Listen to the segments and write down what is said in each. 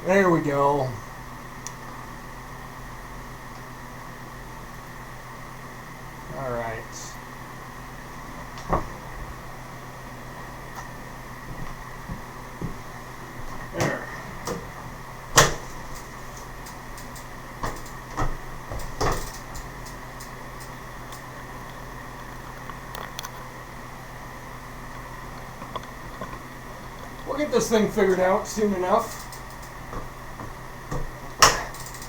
There we go. All right. There. We'll get this thing figured out soon enough.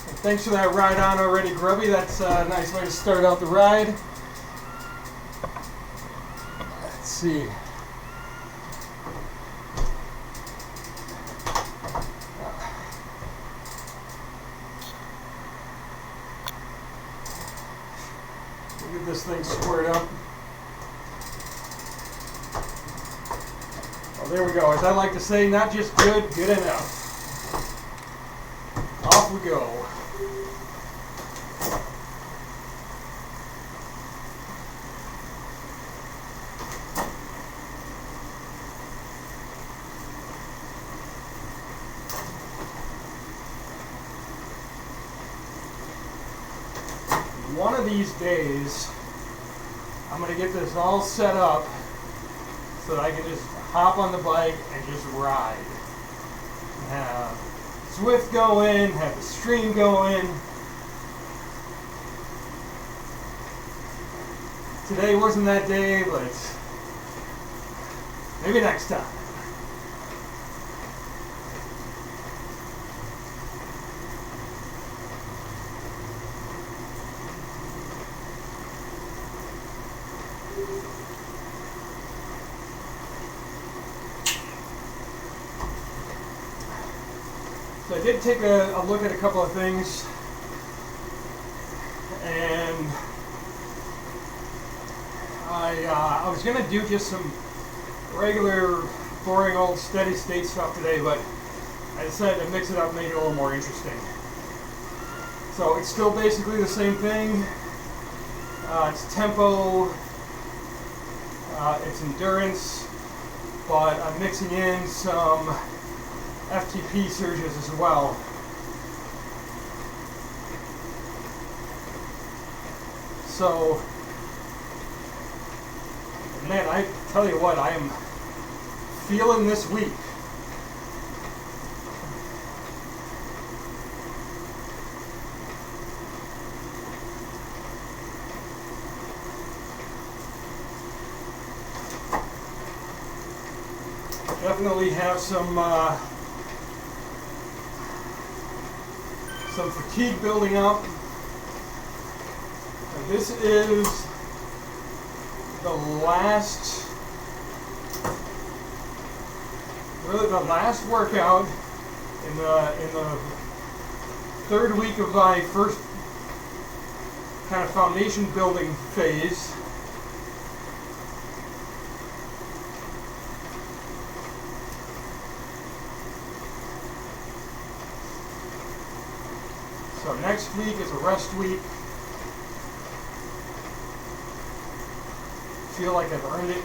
And thanks for that ride on already, Grubby. That's a nice way to start out the ride. Let's see. We'll get this thing squared up. Well, there we go. As I like to say, not just good, good enough. Off we go. One of these days, I'm going to get this all set up so that I can just hop on the bike and just ride. Have Zwift going, have the stream going. Today wasn't that day, but maybe next time. So I did take a look at a couple of things, and I was going to do just some regular, boring old steady state stuff today, but I decided to mix it up and make it a little more interesting. So it's still basically the same thing. It's tempo, it's endurance, but I'm mixing in some FTP surges as well. So, man, I tell you what, I am feeling this week. Definitely have some fatigue building up. And this is the last, really the last workout in the third week of my first kind of foundation building phase. So next week is a rest week. Feel like I've earned it.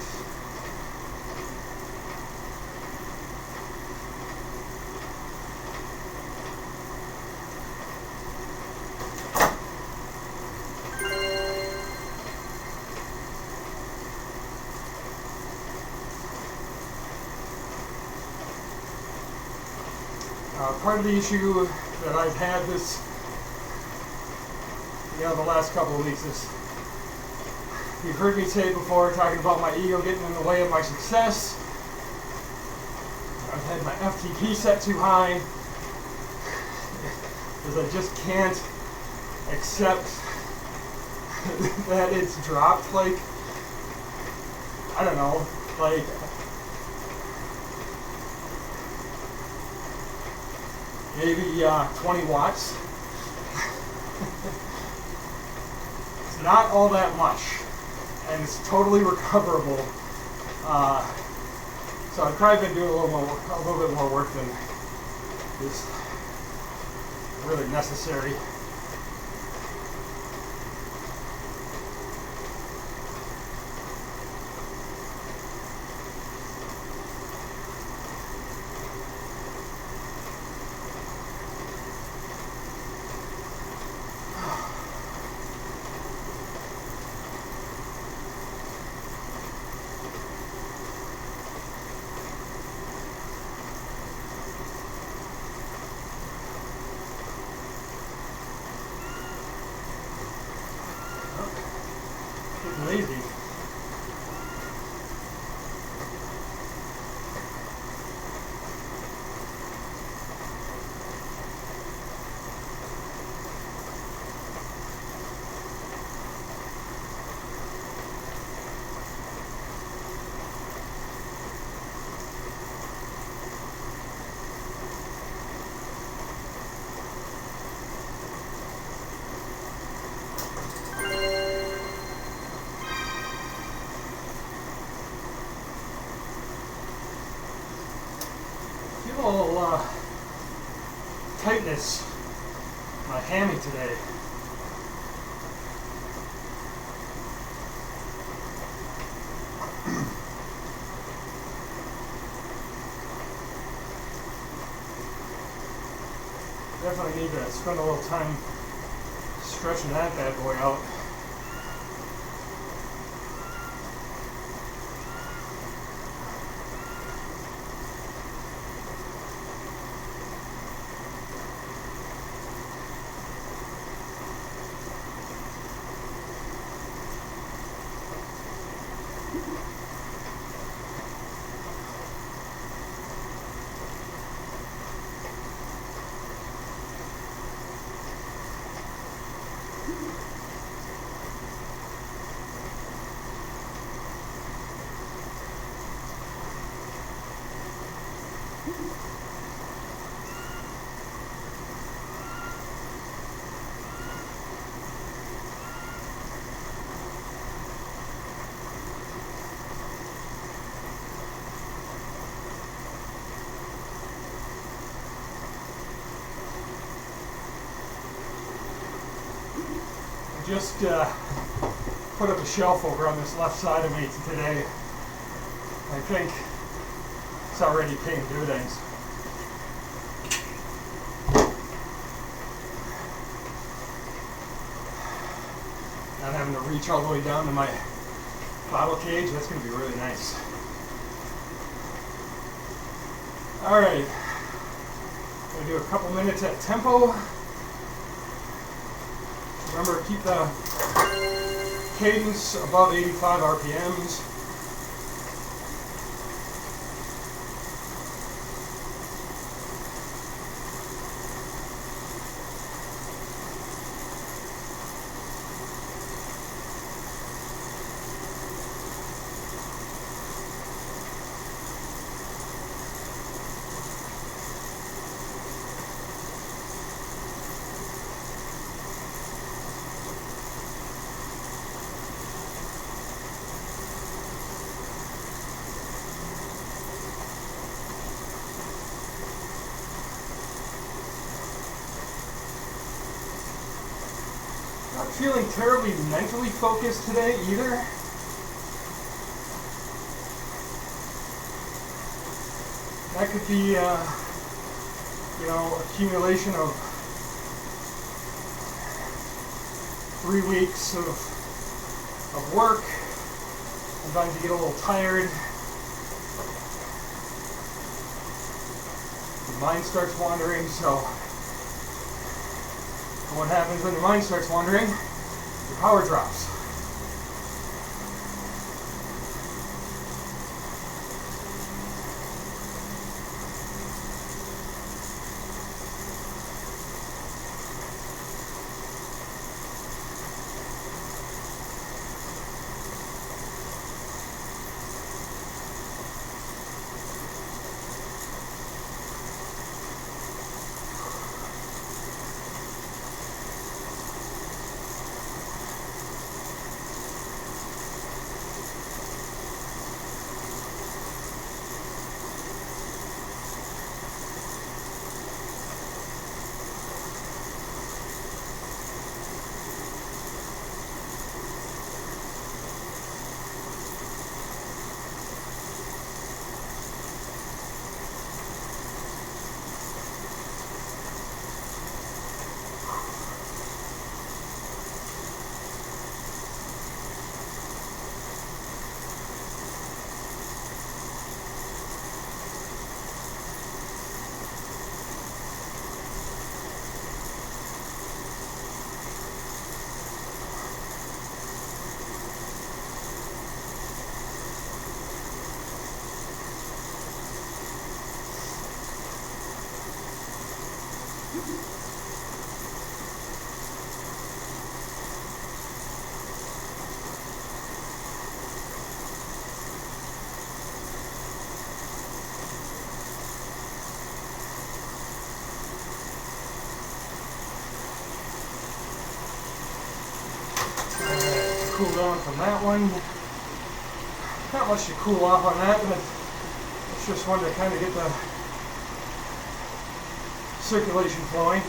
Part of the issue that I've had this the last couple of weeks is, you've heard me say before, talking about my ego getting in the way of my success. I've had my FTP set too high because I just can't accept that it's dropped, like, I don't know, like, maybe 20 watts. It's not all that much, and it's totally recoverable. So I've probably been doing a little bit more work than is really necessary. lazy. A little tightness in my hammy today. Definitely need to spend a little time stretching that bad boy out. Just put up a shelf over on this left side of me today. I think it's already paying dividends. Not having to reach all the way down to my bottle cage, that's going to be really nice. Alright, going to do a couple minutes at tempo. Remember, keep the cadence above 85 RPMs. Not feeling terribly mentally focused today either. That could be, accumulation of 3 weeks of work. Sometimes you get a little tired. The mind starts wandering, so what happens when the mind starts wandering? Your power drops. cool down from that one. Not much to cool off on that, but it's just one to kind of get the circulation flowing.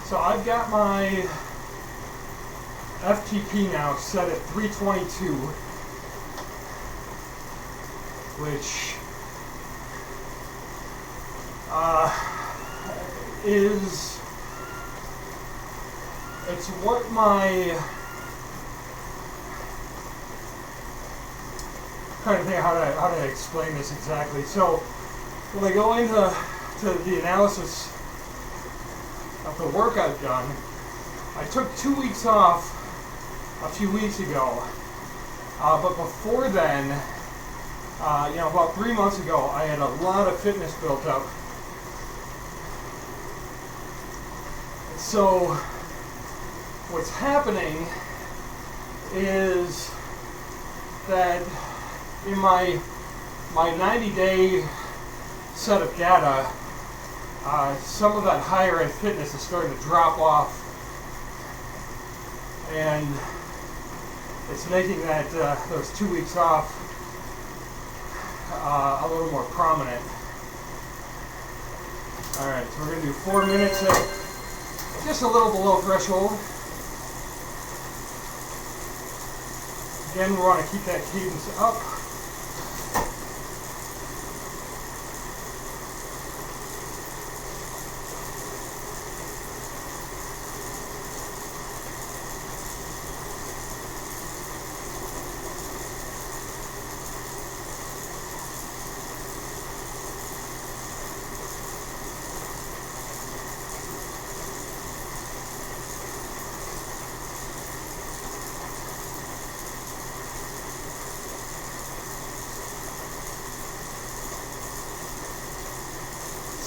So I've got my FTP now set at 322, which it's what my trying to think how to explain this exactly. So when I go into the analysis of the work I've done, I took 2 weeks off a few weeks ago, but before then, about 3 months ago, I had a lot of fitness built up. So what's happening is that in my 90-day set of data, some of that higher end fitness is starting to drop off, and it's making that those 2 weeks off a little more prominent. Alright, so we're going to do 4 minutes at just a little below threshold. Again, we want to keep that cadence up.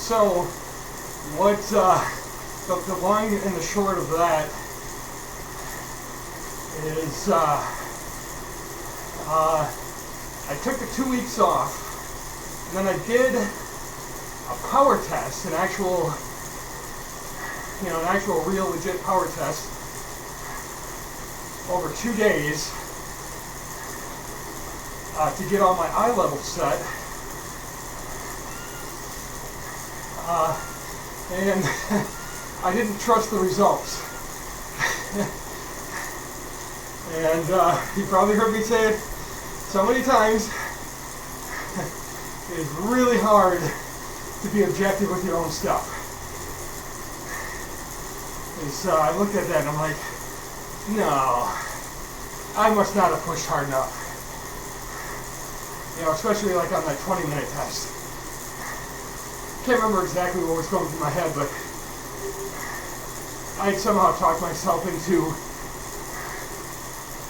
So, what the long and the short of that is, I took the 2 weeks off, and then I did a power test, an actual real legit power test over 2 days to get all my eye levels set. And I didn't trust the results. And you probably heard me say it so many times. It is really hard to be objective with your own stuff. So I looked at that and I'm like, no, I must not have pushed hard enough. Especially like on that 20-minute test. Can't remember exactly what was going through my head, but I somehow talked myself into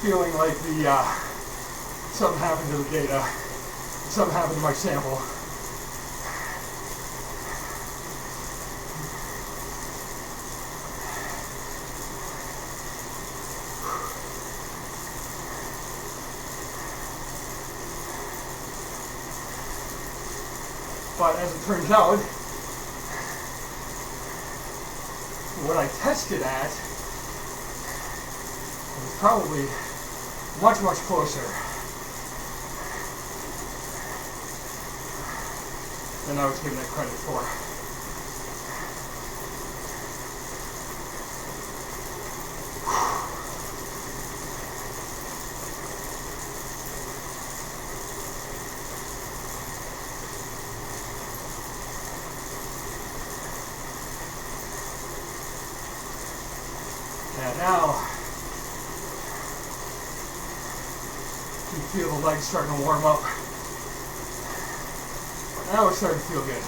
feeling like something happened to the data, something happened to my sample. But as it turns out, what I tested at was probably much, much closer than I was giving it credit for. And now you feel the legs starting to warm up. Now it's starting to feel good.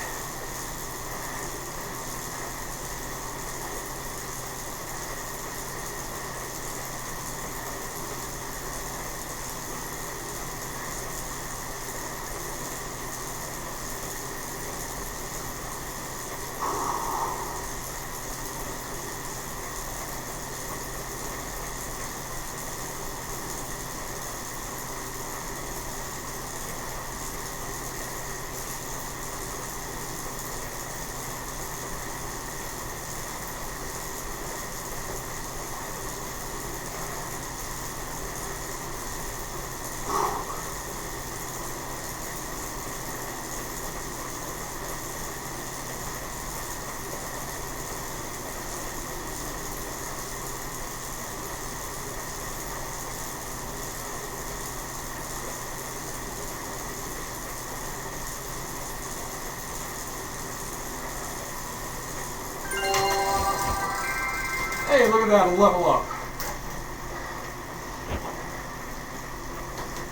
Hey, look at that, a level up.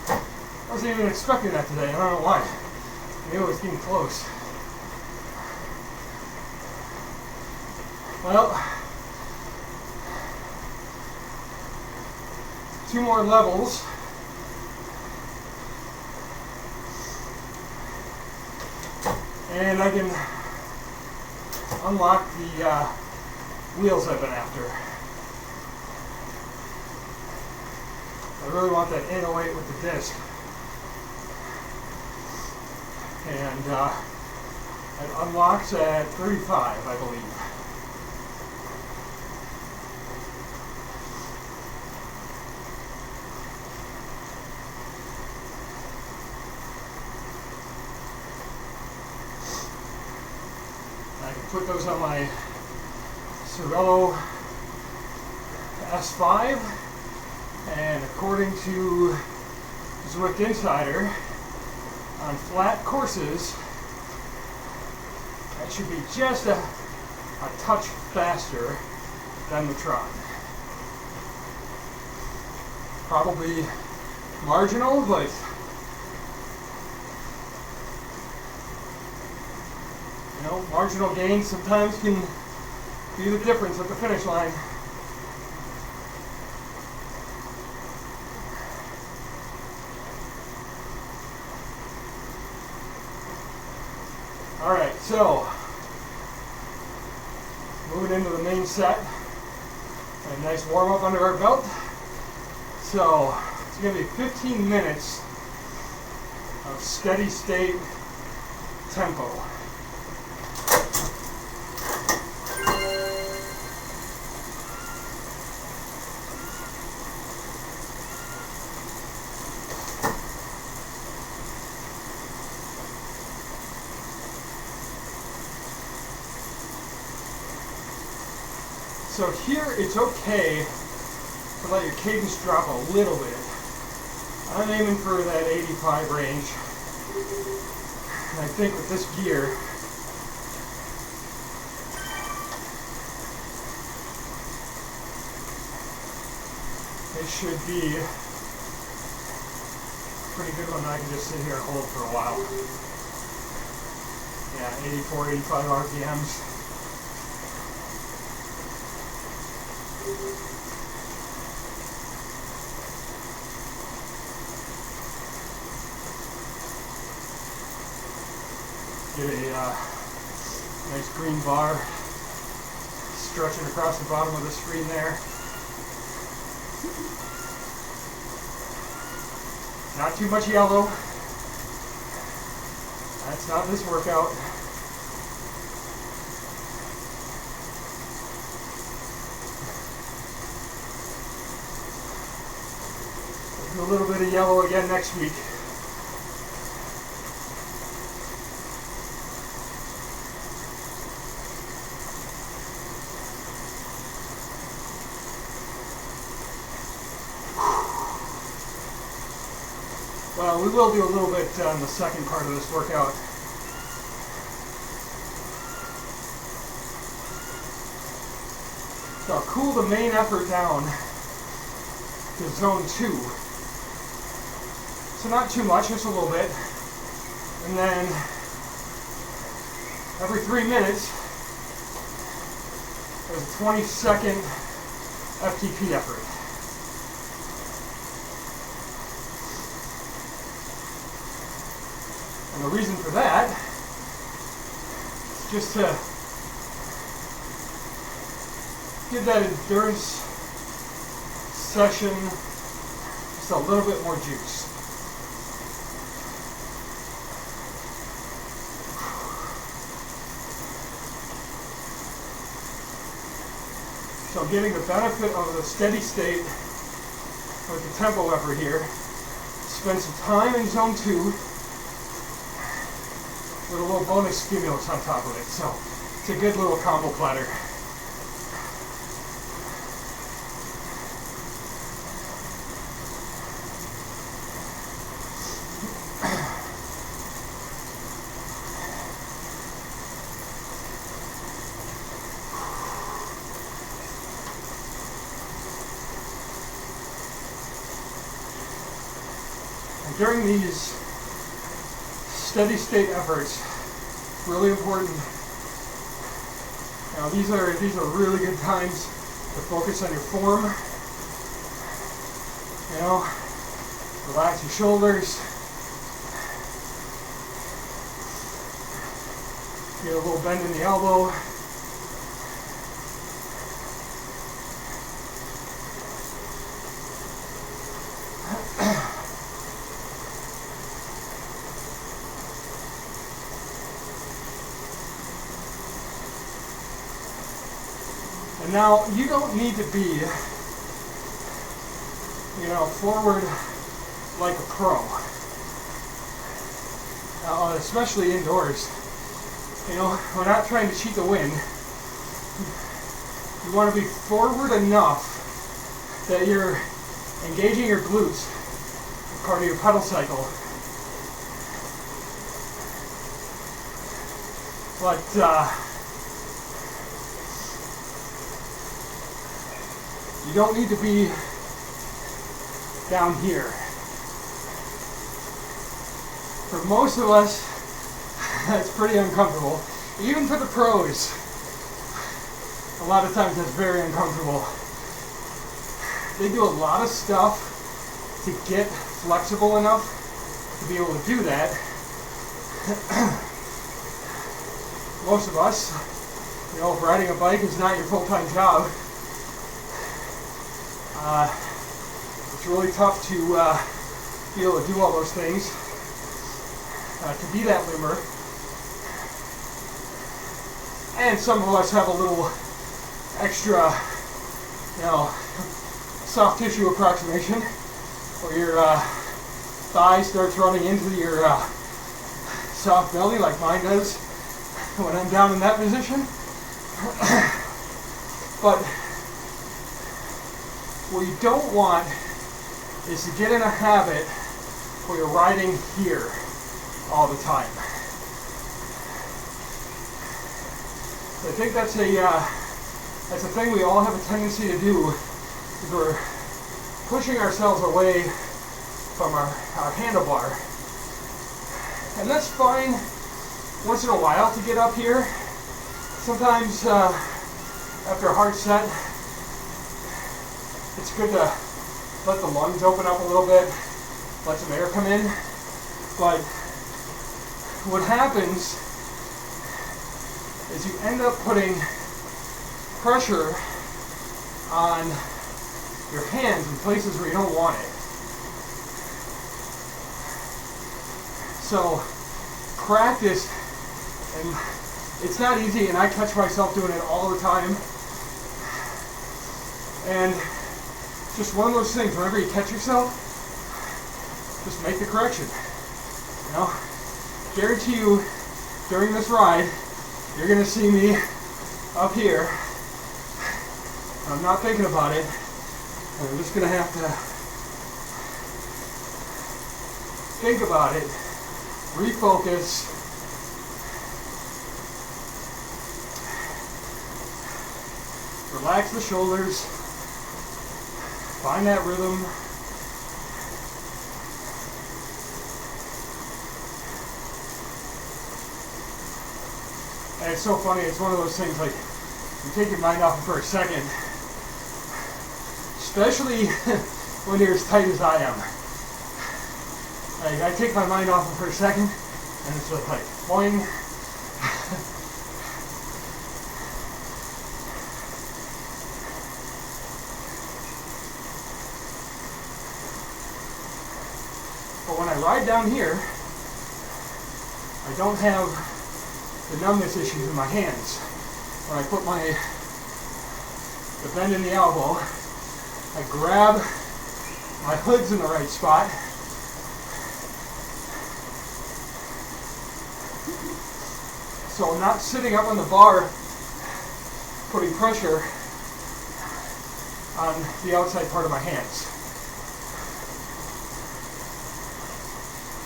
I wasn't even expecting that today. I don't know why. I knew it was getting close. Well, 2 more levels. And I can unlock the wheels I've been after. I really want that 808 with the disc. And it unlocks at 35, I believe. I can put those on my Cervelo S5, and according to Zwift Insider, on flat courses, that should be just a touch faster than the Tron. Probably marginal, but you know, marginal gains sometimes can be the difference at the finish line. Alright, so moving into the main set. A nice warm up under our belt. So it's going to be 15 minutes of steady state tempo. So here it's okay to let your cadence drop a little bit. I'm aiming for that 85 range. And I think with this gear, it should be a pretty good one that I can just sit here and hold for a while. Yeah, 84, 85 RPMs. Get a nice green bar stretching across the bottom of the screen there. Not too much yellow. That's not this workout. We'll do a little bit of yellow again next week. Well, we will do a little bit on the second part of this workout. So I'll cool the main effort down to zone 2. So not too much, just a little bit. And then every 3 minutes, there's a 20-second FTP effort. And the reason for that is just to give that endurance session just a little bit more juice. So getting the benefit of the steady state with the tempo effort here, spend some time in zone 2 with a little bonus stimulus on top of it. So it's a good little combo platter. during these steady state efforts, really important. Now these are really good times to focus on your form. You know, relax your shoulders. Get a little bend in the elbow. And now you don't need to be, you know, forward like a pro, especially indoors. You know, we're not trying to cheat the wind. You want to be forward enough that you're engaging your glutes, part of your pedal cycle. But you don't need to be down here. For most of us, that's pretty uncomfortable. Even for the pros, a lot of times that's very uncomfortable. They do a lot of stuff to get flexible enough to be able to do that. Most of us, you know, if riding a bike is not your full-time job, it's really tough to be able to do all those things, to be that limber. And some of us have a little extra, you know, soft tissue approximation, where your thigh starts running into your soft belly like mine does when I'm down in that position. But what you don't want is to get in a habit where you're riding here all the time. So I think that's a thing we all have a tendency to do, is we're pushing ourselves away from our handlebar. And that's fine once in a while to get up here. Sometimes after a hard set, it's good to let the lungs open up a little bit, let some air come in. But what happens is you end up putting pressure on your hands in places where you don't want it. So practice, and it's not easy, and I catch myself doing it all the time. And just one of those things, whenever you catch yourself, just make the correction. You know, guarantee you during this ride, you're going to see me up here. I'm not thinking about it, and I'm just going to have to think about it, refocus, relax the shoulders, find that rhythm. And it's so funny, it's one of those things, like, you take your mind off it for a second, especially when you're as tight as I am. Like, I take my mind off it for a second, and it's just like, boing. But when I ride down here, I don't have the numbness issues in my hands. When I put the bend in the elbow, I grab my hood's in the right spot. So I'm not sitting up on the bar putting pressure on the outside part of my hands.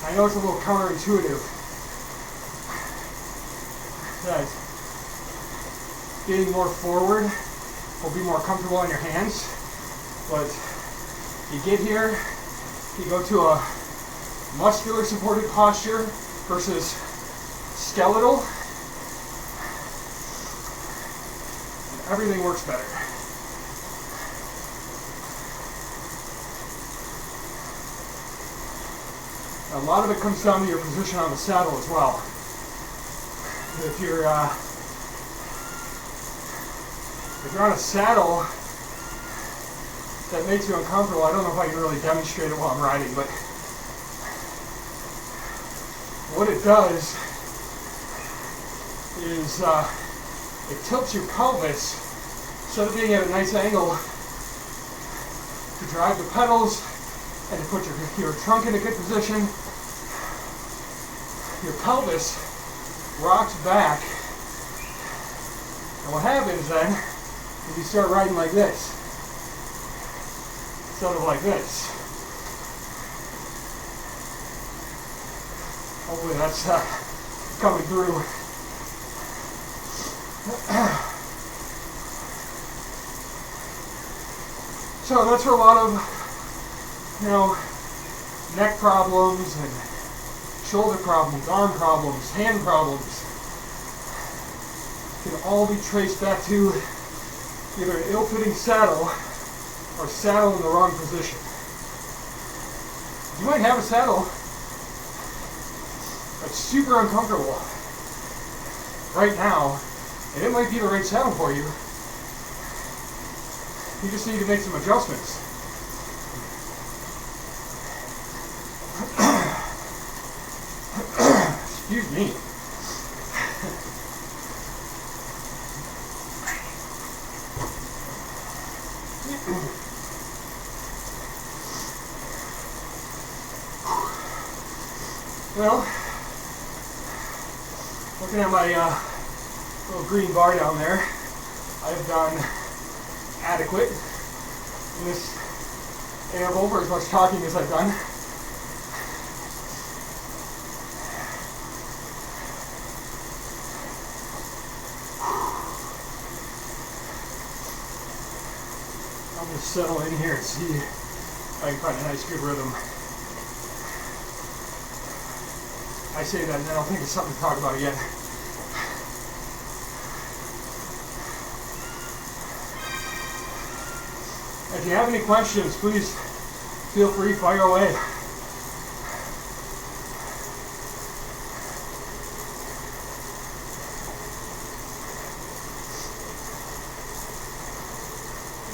I know it's a little counterintuitive that being more forward will be more comfortable on your hands, but you get here, you go to a muscular supported posture versus skeletal, everything works better. A lot of it comes down to your position on the saddle as well. If you're on a saddle that makes you uncomfortable, I don't know if I can really demonstrate it while I'm riding, but what it does is it tilts your pelvis instead of being at a nice angle to drive the pedals and to put your trunk in a good position. Your pelvis rocks back, and what happens then is you start riding like this instead of like this. Hopefully that's coming through. So that's for a lot of, neck problems and shoulder problems, arm problems, hand problems. Can all be traced back to either an ill-fitting saddle or saddle in the wrong position. You might have a saddle that's super uncomfortable right now, and it might be the right saddle for you. You just need to make some adjustments. Excuse me. Well, looking at my little green bar down there, I've done adequate in this interval for as much talking as I've done. I'll just settle in here and see if I can find a nice good rhythm. I say that and then I'll think of something to talk about again. If you have any questions, please feel free, fire away.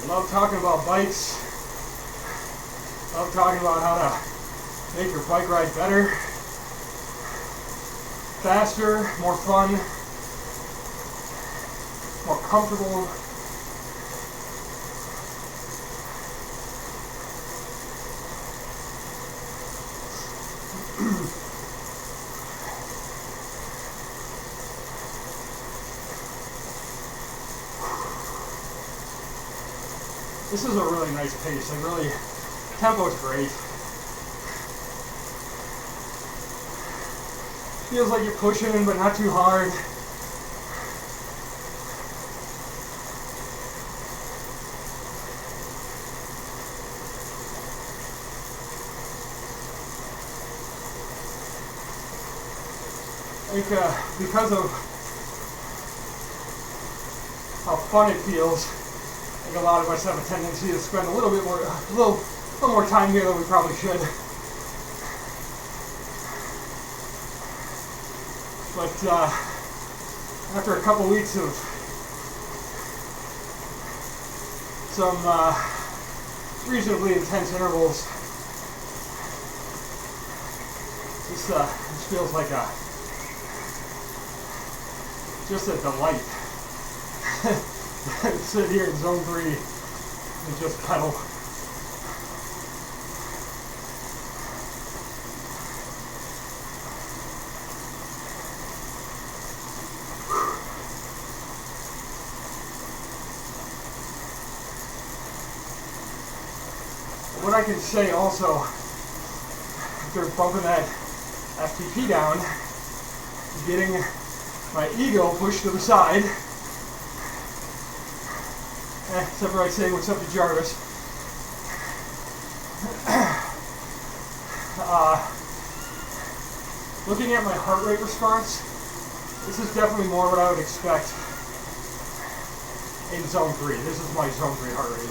I love talking about bikes. Love talking about how to make your bike ride better, faster, more fun, more comfortable. This is a really nice pace. Tempo is great. Feels like you're pushing, but not too hard. I think because of how fun it feels, I think a lot of us have a tendency to spend a little more time here than we probably should. But after a couple weeks of some reasonably intense intervals, this feels like just a delight. Sit here in zone 3 and just pedal. What I can say also, after bumping that FTP down, getting my ego pushed to the side, except for I say what's up to Jarvis. Looking at my heart rate response, this is definitely more what I would expect in zone 3. This is my zone 3 heart rate.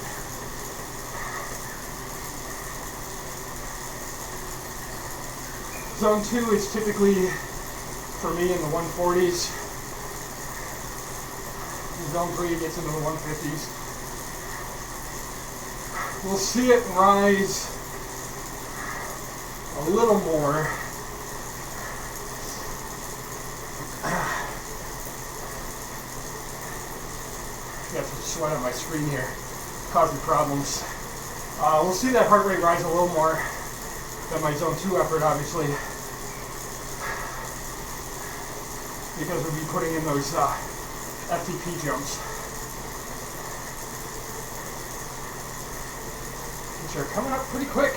Zone 2 is typically, for me, in the 140s. Zone 3 gets into the 150s. We'll see it rise a little more. Got some sweat on my screen here, causing problems. We'll see that heart rate rise a little more than my zone 2 effort, obviously, because we'll be putting in those FTP jumps, which are coming up pretty quick.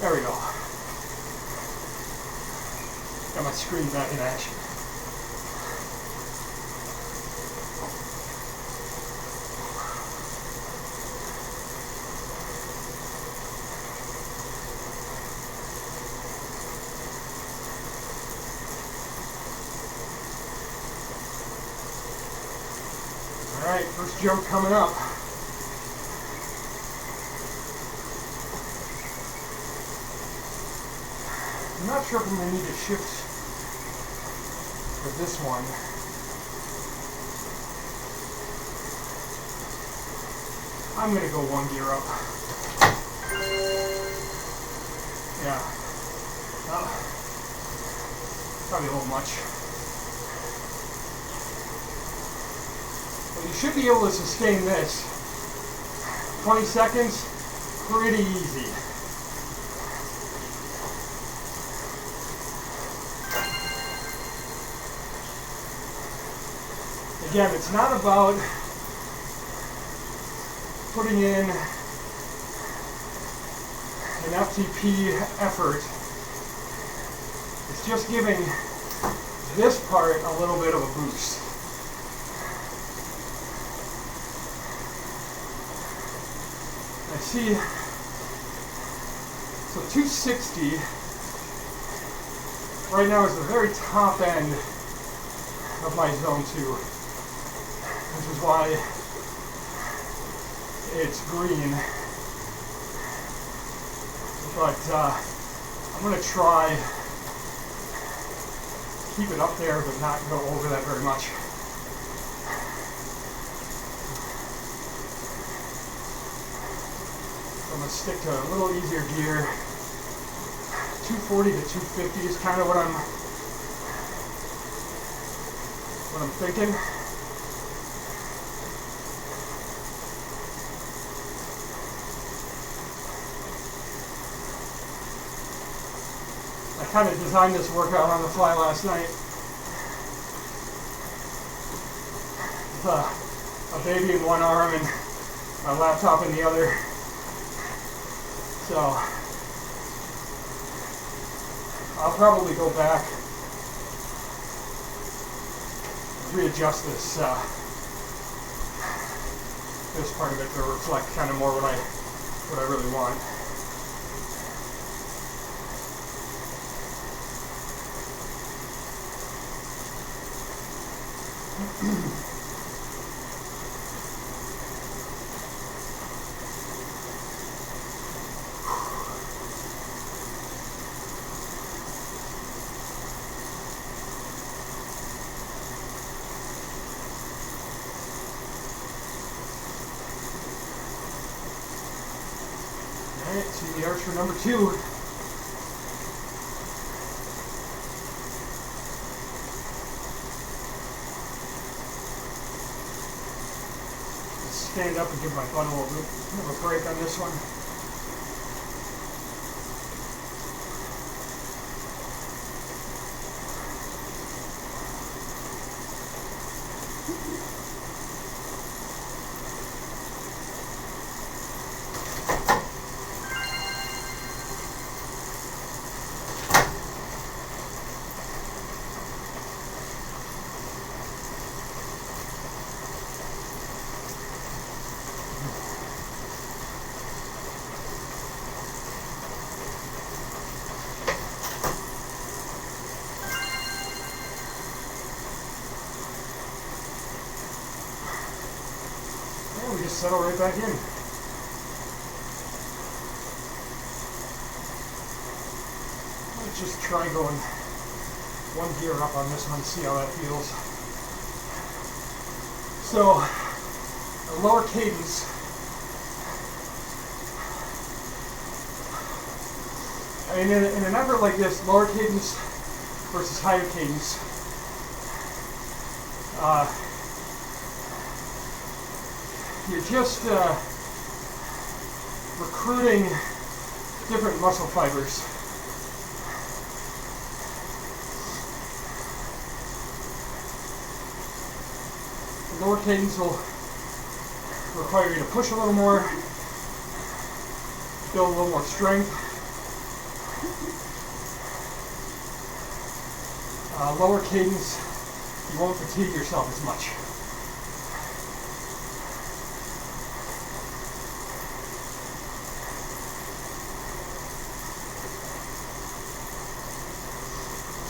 There we go. Got my screen back in action. All right, first jump coming up. I'm not sure if I'm going to need to shift for this one. I'm going to go 1 gear up. Yeah. Probably a little much. But you should be able to sustain this. 20 seconds, pretty easy. Again, it's not about putting in an FTP effort. It's just giving this part a little bit of a boost. I see, so 260 right now is the very top end of my zone 2. Which is why it's green. But I'm going to try keep it up there but not go over that very much. So I'm going to stick to a little easier gear. 240 to 250 is kind of what I'm thinking. I kind of designed this workout on the fly last night. With a baby in one arm and my laptop in the other. So I'll probably go back and readjust this this part of it to reflect kind of more what I really want. Alright, see the arch for number 2. Stand up and give my butt a little bit of a break on this one. settle right back in. Let's just try going one gear up on this one, see how that feels. So, a lower cadence. I mean, in an effort like this, lower cadence versus higher cadence, you're just recruiting different muscle fibers. The lower cadence will require you to push a little more, build a little more strength. Lower cadence, you won't fatigue yourself as much.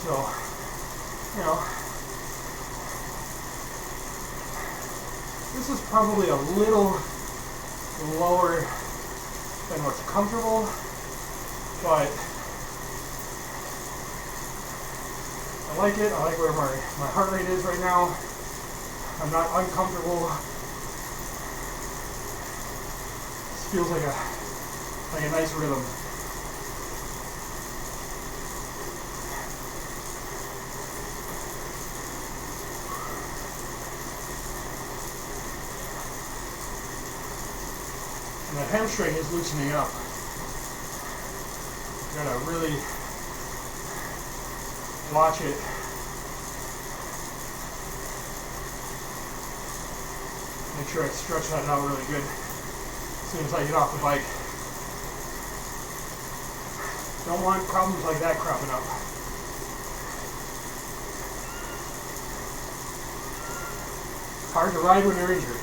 So, you know, this is probably a little lower than what's comfortable, but I like it. I like where my heart rate is right now. I'm not uncomfortable. This feels like a nice rhythm. And the hamstring is loosening up. Gotta really watch it. Make sure I stretch that out really good as soon as I get off the bike. Don't want problems like that cropping up. Hard to ride when you're injured.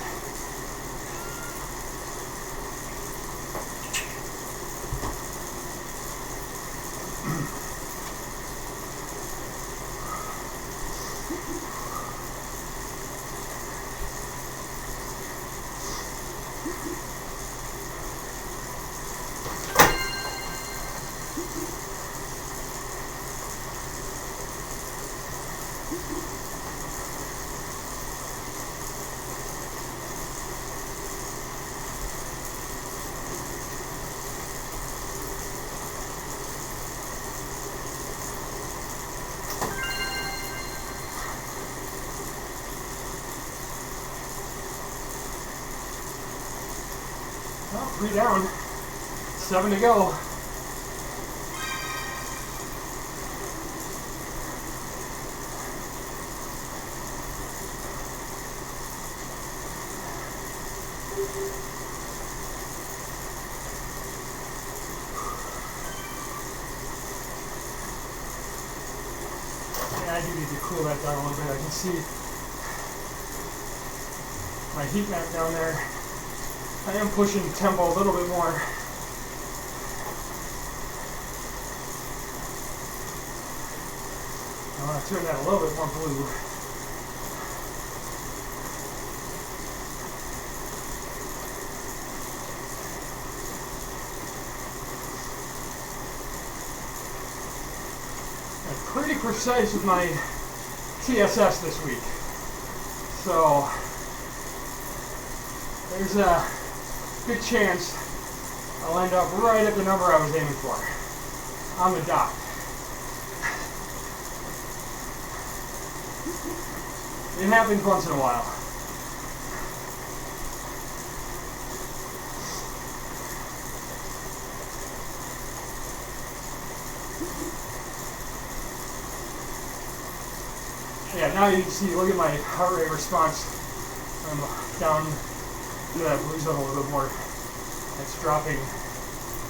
Well, 3 down, 7 to go. Yeah, I do need to cool that down a little bit. I can see my heat map down there. I am pushing tempo a little bit more. I want to turn that a little bit more blue. I'm pretty precise with my TSS this week. So there's a good chance I'll end up right at the number I was aiming for on the dot. It happens once in a while. Yeah, now you can see, look at my heart rate response. I'm down to that blue zone a little bit more. It's dropping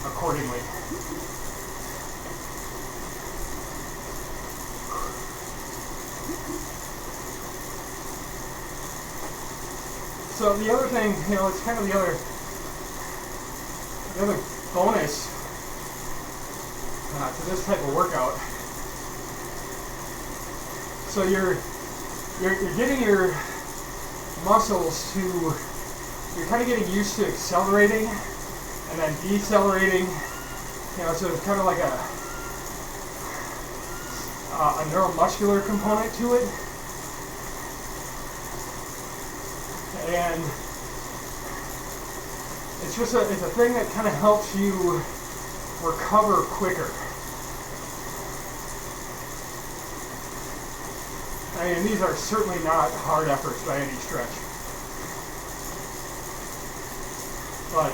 accordingly. So the other thing, you know, it's kind of the other bonus to this type of workout. So you're getting your muscles to you're kind of getting used to accelerating and then decelerating. You know, so it's kind of like a neuromuscular component to it. And it's a thing that kind of helps you recover quicker. I mean, these are certainly not hard efforts by any stretch. But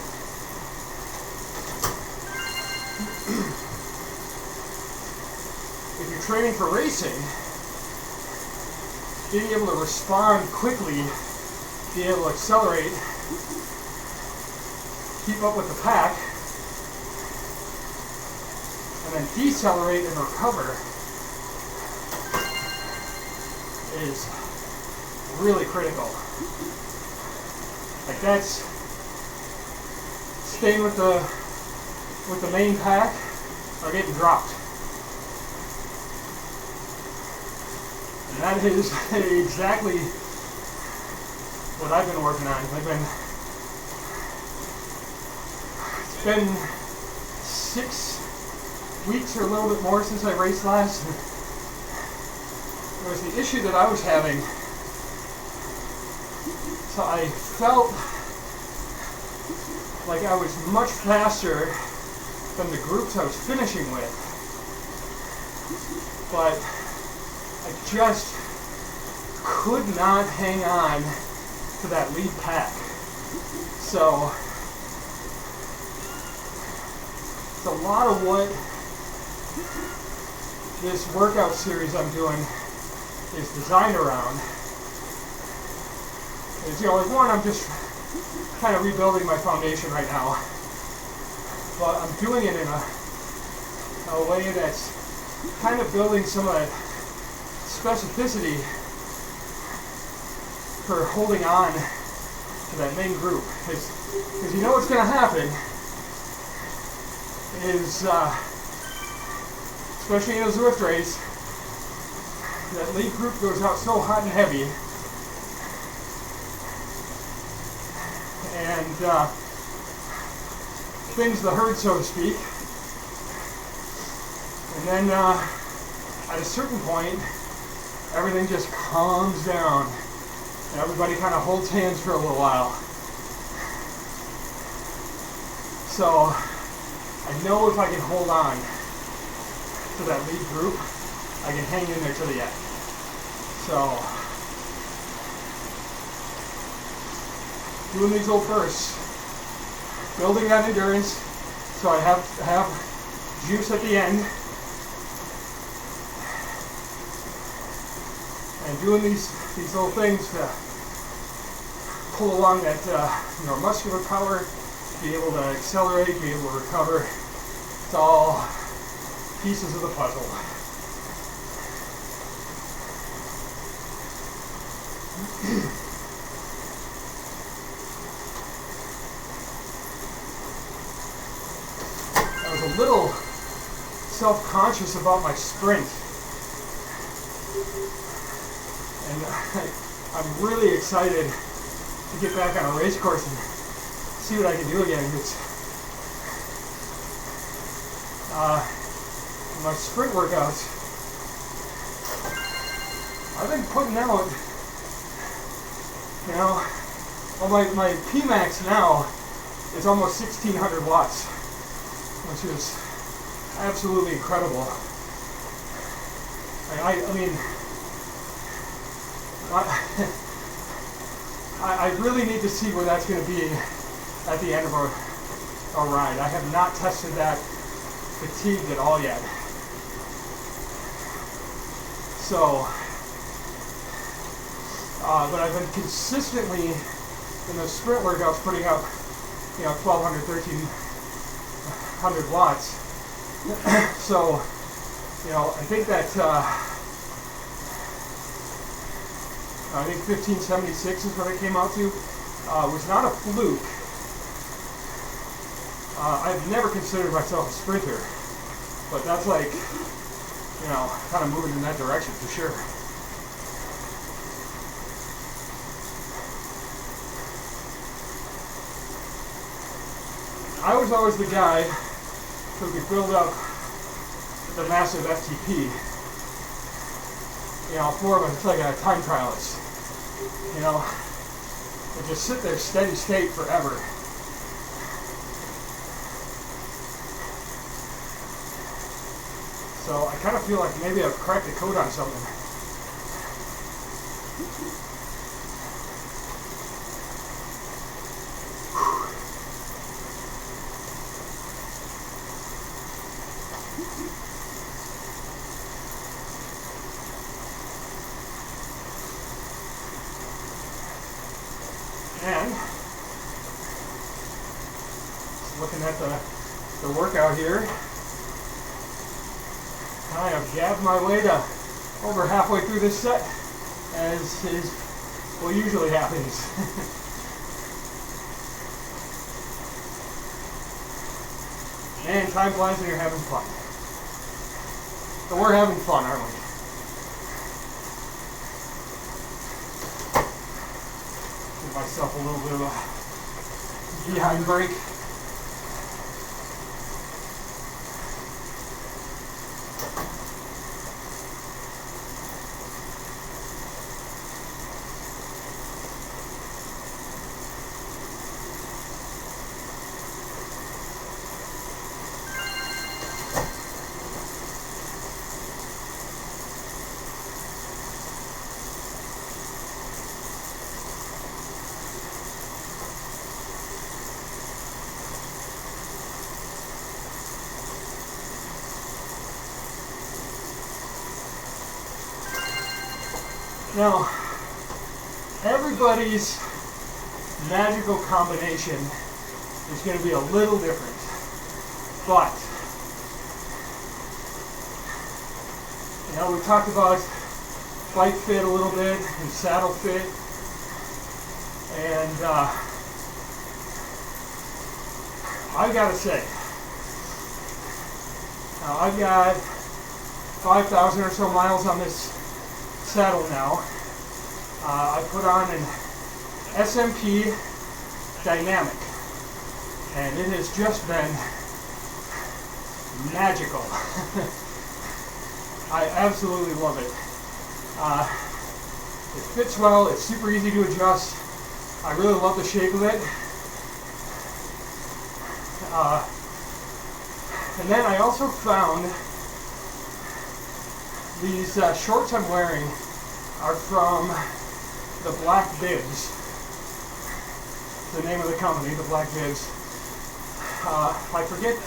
if you're training for racing, being able to respond quickly, being able to accelerate, keep up with the pack, and then decelerate and recover is really critical. Like, that's staying with the main pack or getting dropped. And that is exactly what I've been working on. It's been 6 weeks or a little bit more since I raced last. It was the issue that I was having. So I felt like I was much faster than the groups I was finishing with. But I just could not hang on to that lead pack. So it's a lot of what this workout series I'm doing is designed around. Is, you know, like, one, I'm just kind of rebuilding my foundation right now, but I'm doing it in a way that's kind of building some of that specificity for holding on to that main group. Because you know what's going to happen is, especially in a Zwift race, that lead group goes out so hot and heavy, and thins the herd, so to speak. And then at a certain point, everything just calms down, and everybody kind of holds hands for a little while. So I know if I can hold on to that lead group, I can hang in there to the end. So, doing these little bursts, building that endurance, so I have juice at the end, and doing these little things to pull along that neuromuscular power, be able to accelerate, be able to recover. It's all pieces of the puzzle. I was a little self-conscious about my sprint, and I'm really excited to get back on a race course and see what I can do again. It's my sprint workouts, I've been putting out, you know, well, my Pmax now is almost 1600 watts, which is absolutely incredible. I mean, I really need to see where that's going to be at the end of our ride. I have not tested that fatigue at all yet. So, but I've been consistently in those sprint workouts putting up, you know, 1200, 1300 watts. So, you know, I think that, I think 1576 is what it came out to, was not a fluke. I've never considered myself a sprinter, but that's like, you know, kind of moving in that direction for sure. I was always the guy who could build up the massive FTP. You know, more of it's like a time trialist. You know, and just sit there steady state forever. So I kind of feel like maybe I've cracked the code on something. And looking at the workout here, I have jabbed my way to over halfway through this set, as is what usually happens. Man, time flies when you're having fun. So we're having fun, aren't we? Give myself a little bit of a behind break. Now, everybody's magical combination is going to be a little different, but, you know, we talked about bike fit a little bit and saddle fit, and I've got to say, now I've got 5,000 or so miles on this saddle now. I put on an SMP Dynamic, and it has just been magical. I absolutely love it. It fits well, it's super easy to adjust. I really love the shape of it. And then I also found these shorts I'm wearing are from the Black Bibs. The name of the company, the Black Bibs. I forget,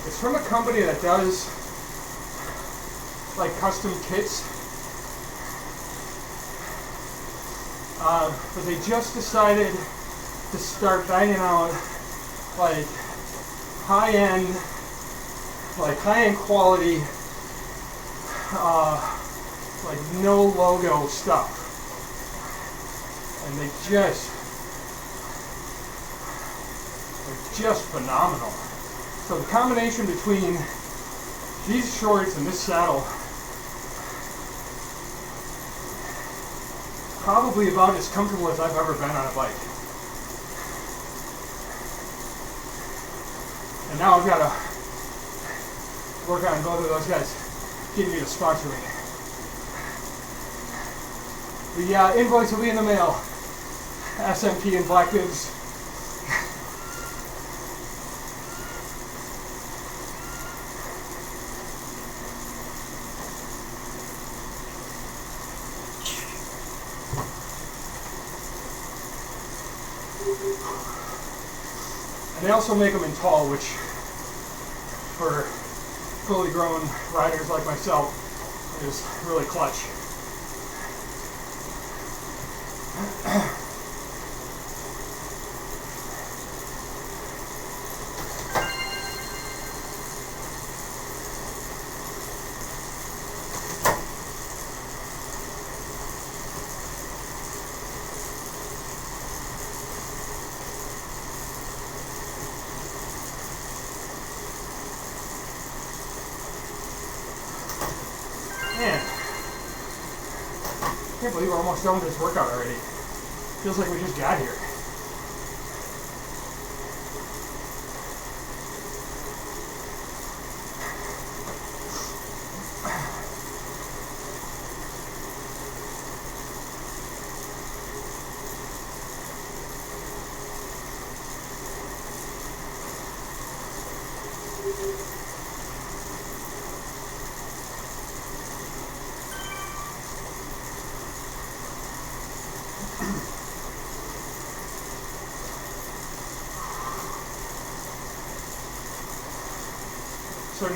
it's from a company that does like custom kits. But they just decided to start banging out like high-end quality, like no logo stuff, and they're just phenomenal. So the combination between these shorts and this saddle, probably about as comfortable as I've ever been on a bike. And now I've got to work on both of those guys getting me to sponsor me. The invoice will be in the mail. SMP and Black Bibs. And they also make them in tall, which for fully grown riders like myself is really clutch. Man, I can't believe we're almost done with this workout already. Feels like we just got here. Starting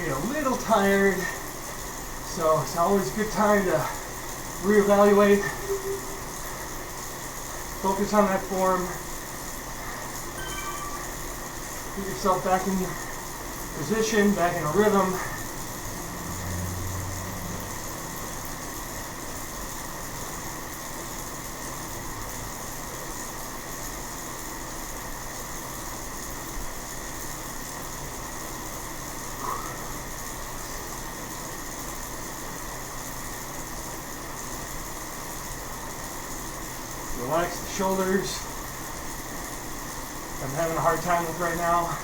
to get a little tired, so it's always a good time to reevaluate, focus on that form, get yourself back in position, back in a rhythm. Relax the shoulders. I'm having a hard time with right now.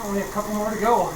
Only a couple more to go.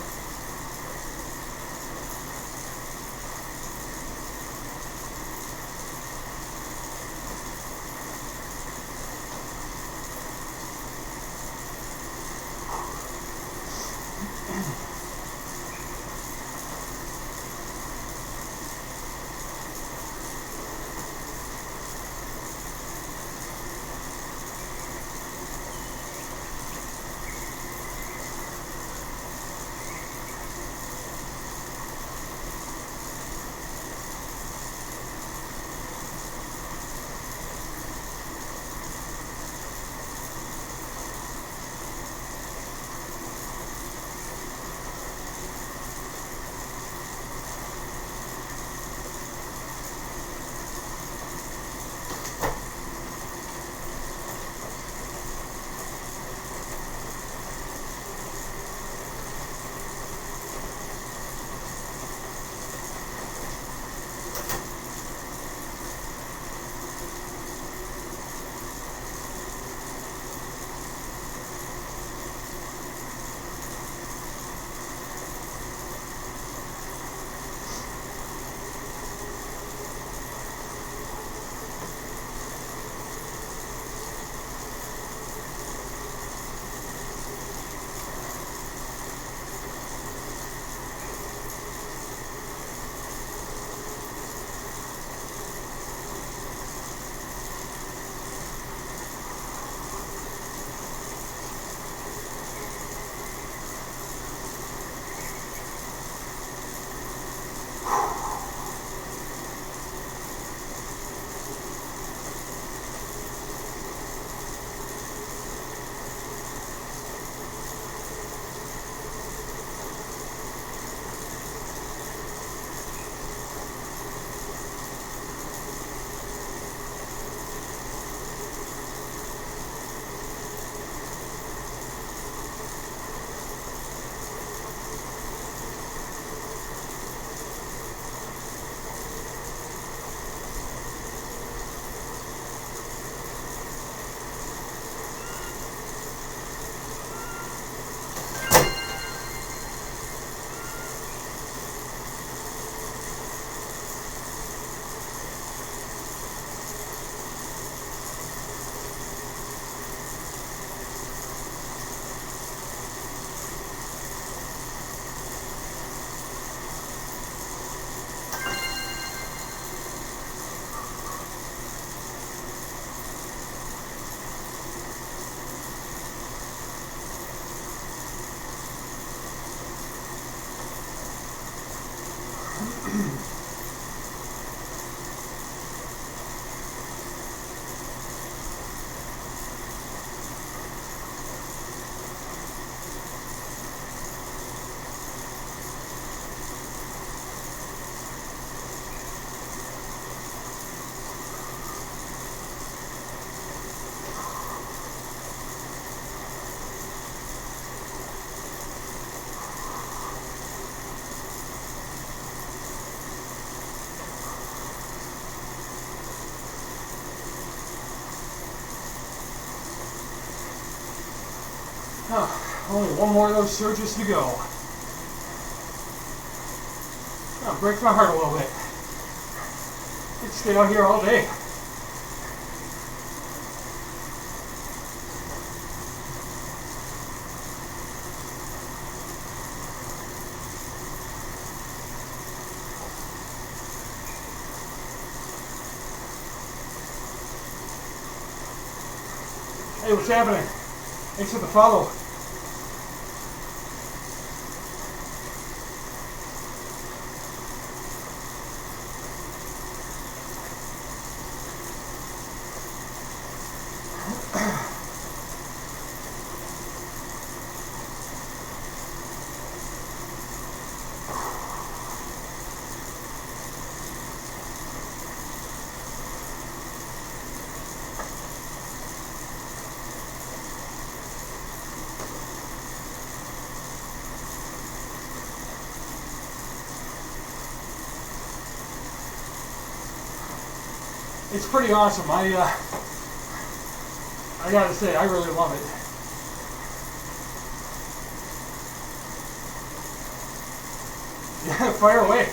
Only one more of those surges to go. Oh, breaks my heart a little bit. I could stay out here all day. Hey, what's happening? Thanks for the follow. It's pretty awesome. I gotta say, I really love it. Yeah, fire away.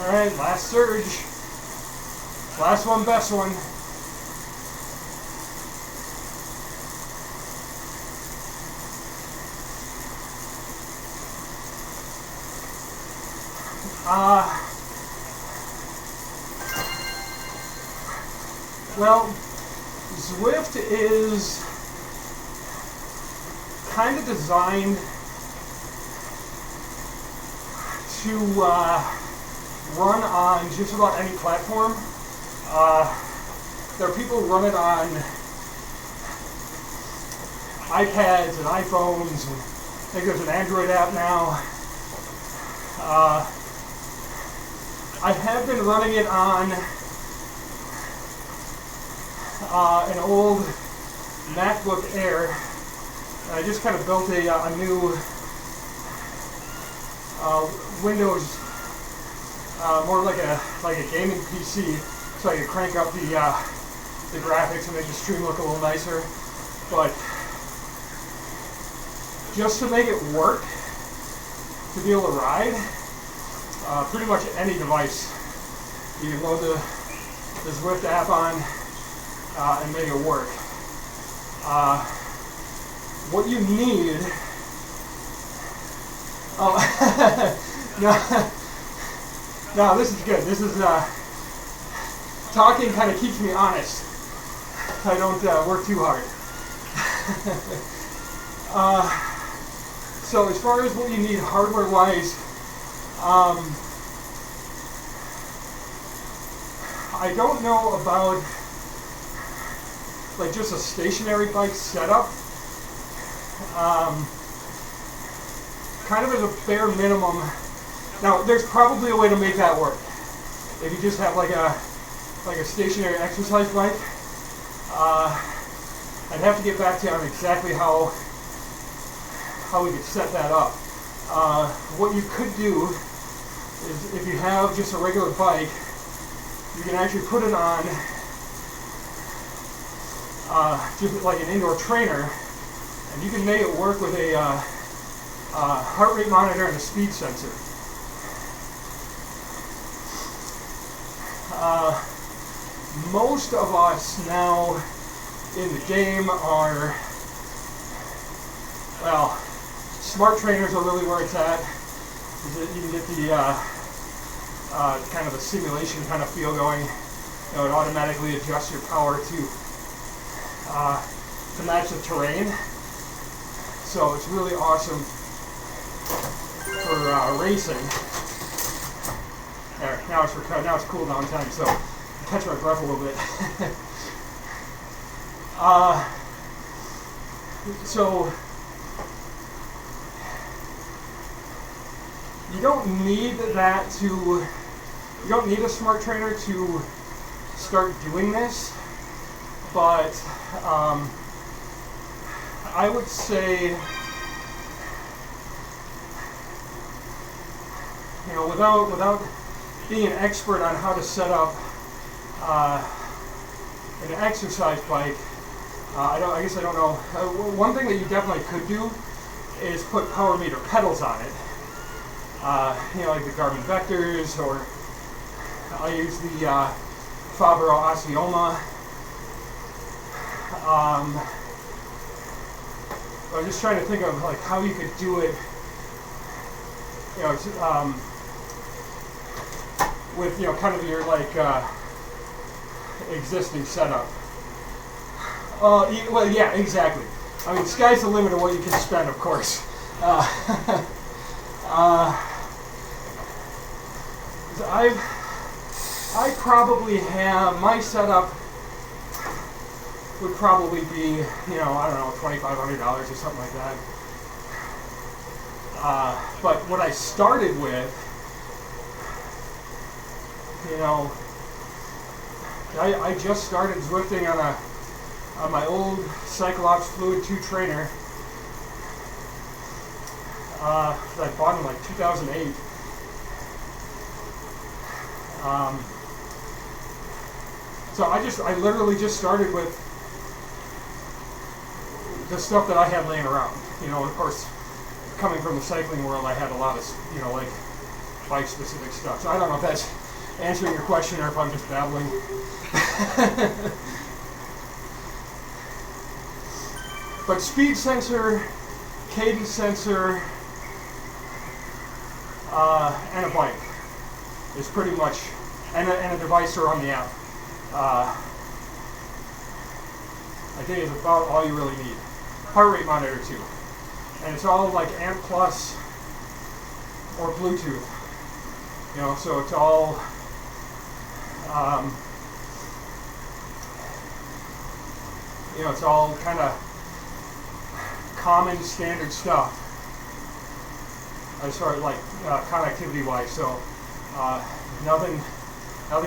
Alright, last surge. Last one, best one. Well, Zwift is kind of designed to run on just about any platform. There are people who run it on iPads and iPhones, and I think there's an Android app now. I have been running it on an old MacBook Air. I just kind of built a new Windows, more like a gaming PC, so I could crank up the graphics and make the stream look a little nicer. But just to make it work, to be able to ride, pretty much any device, you can load the Zwift app on and make it work. What you need, no, this is good. This is, talking kind of keeps me honest. I don't work too hard. So as far as what you need hardware-wise, I don't know about like just a stationary bike setup. Kind of as a bare minimum. Now, there's probably a way to make that work. If you just have like a stationary exercise bike, I'd have to get back to you on exactly how we could set that up. What you could do is, if you have just a regular bike, you can actually put it on just like an indoor trainer, and you can make it work with a heart rate monitor and a speed sensor. Most of us now in the game are, well, smart trainers are really where it's at. You can get the kind of a simulation kind of feel going. You know, it automatically adjusts your power to match the terrain. So it's really awesome for racing. There, now it's cool down time, so I catch my breath a little bit. So you don't need that to. You don't need a smart trainer to start doing this, but I would say, you know, without being an expert on how to set up an exercise bike, I guess I don't know. One thing that you definitely could do is put power meter pedals on it. You know, like the Garmin Vectors, or I use the Fabro Osceola. I'm just trying to think of like how you could do it. You know, with, you know, kind of your like existing setup. Well, yeah, exactly. I mean, sky's the limit of what you can spend, of course. I probably have, my setup would probably be, you know, I don't know, $2,500 or something like that. But what I started with, you know, I just started Zwifting on my old Cyclops Fluid 2 trainer that I bought in like 2008. So I literally just started with the stuff that I had laying around. You know, of course, coming from the cycling world, I had a lot of, you know, like bike-specific stuff. So I don't know if that's answering your question or if I'm just babbling. But speed sensor, cadence sensor, and a bike is pretty much, and a device or on the app. I think it's about all you really need. Heart rate monitor too. And it's all like ANT Plus or Bluetooth. You know, so it's all you know, it's all kind of common standard stuff as far as like connectivity wise. So nothing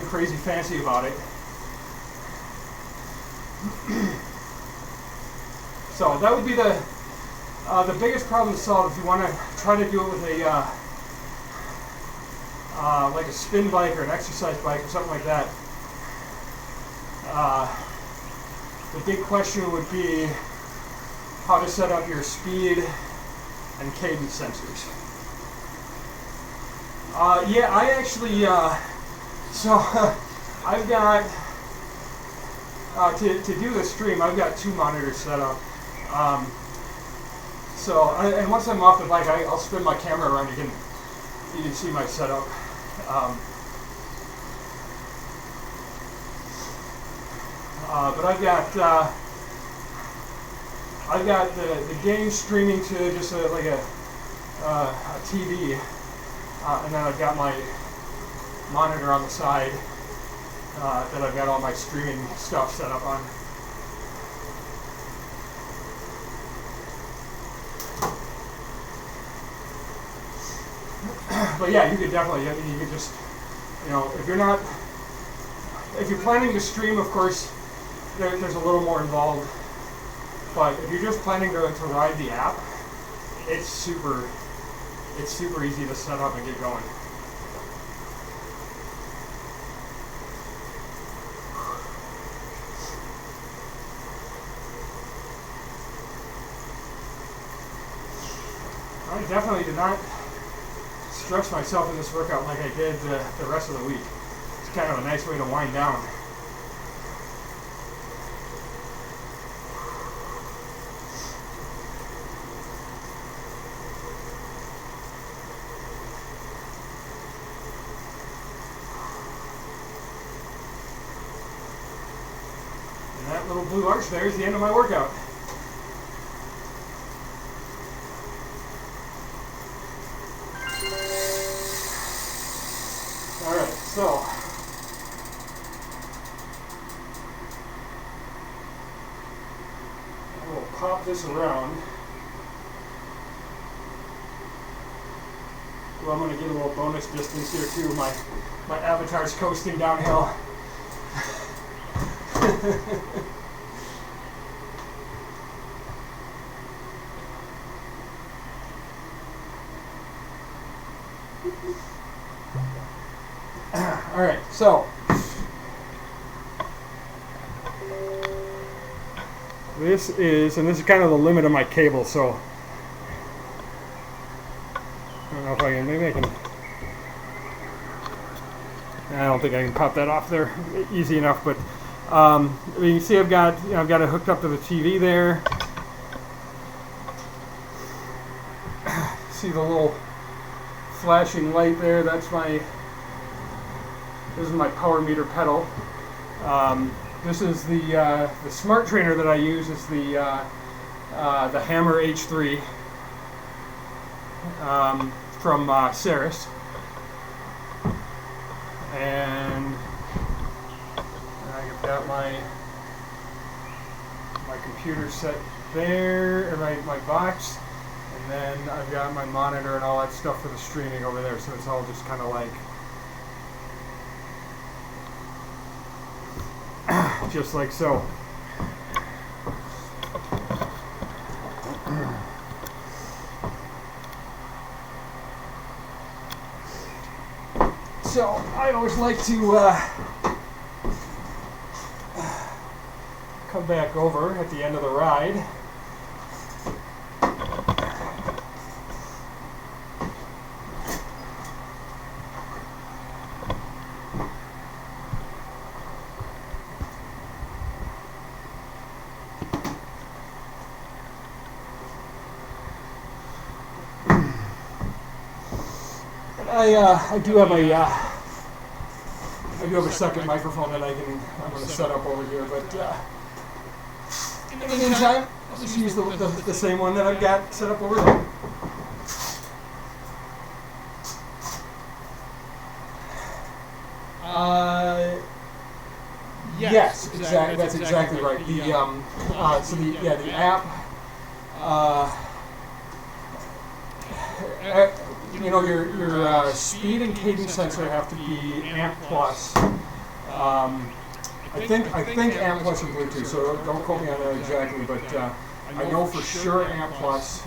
crazy fancy about it. So that would be the biggest problem to solve if you want to try to do it with a like a spin bike or an exercise bike or something like that. The big question would be how to set up your speed and cadence sensors. Yeah, I actually so I've got to do the stream. I've got 2 monitors set up. So and once I'm off the bike, I'll spin my camera around. You can see my setup. But I've got the game streaming to just like a TV, and then I've got my monitor on the side that I've got all my streaming stuff set up on. But yeah, you could definitely, I mean, you could just, you know, if you're planning to stream, of course, there's a little more involved. But if you're just planning to ride the app, it's super easy to set up and get going. I definitely did not stretch myself in this workout like I did the rest of the week. kind of a nice way to wind down. And that little blue arch there is the end of my workout. Alright, so I will pop this around. Well, I'm going to get a little bonus distance here too. My avatar's coasting downhill. All right, so this is kind of the limit of my cable. So I don't know if I can. Maybe I can. I don't think I can pop that off there easy enough. But you can see I've got it hooked up to the TV there. See the little flashing light there? This is my power meter pedal. This is the smart trainer that I use. Is the Hammer H3 from Ceres, and I've got my computer set there, or my box, and then I've got my monitor and all that stuff for the streaming over there. So it's all just kind of like just like so. So I always like to come back over at the end of the ride. I do have a second microphone that I'm going to set up over here, but in the meantime, I'll just use the same one that I've got set up over there. Yes, exactly. That's exactly right. The app. Your speed and cadence sensor have to be amp plus. I think amp plus and Bluetooth. So don't quote me on that exactly, but I know for sure amp plus.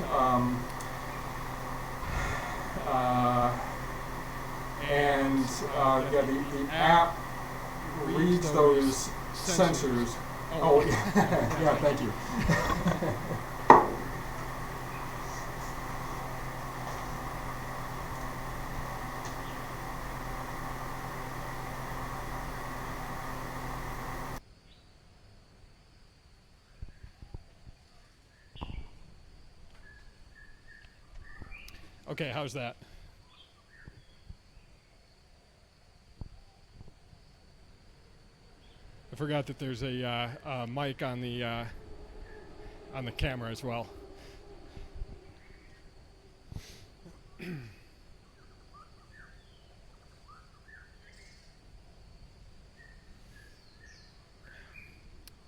The app reads those sensors. Oh, yeah, thank you. Okay, how's that? I forgot that there's a mic on the camera as well.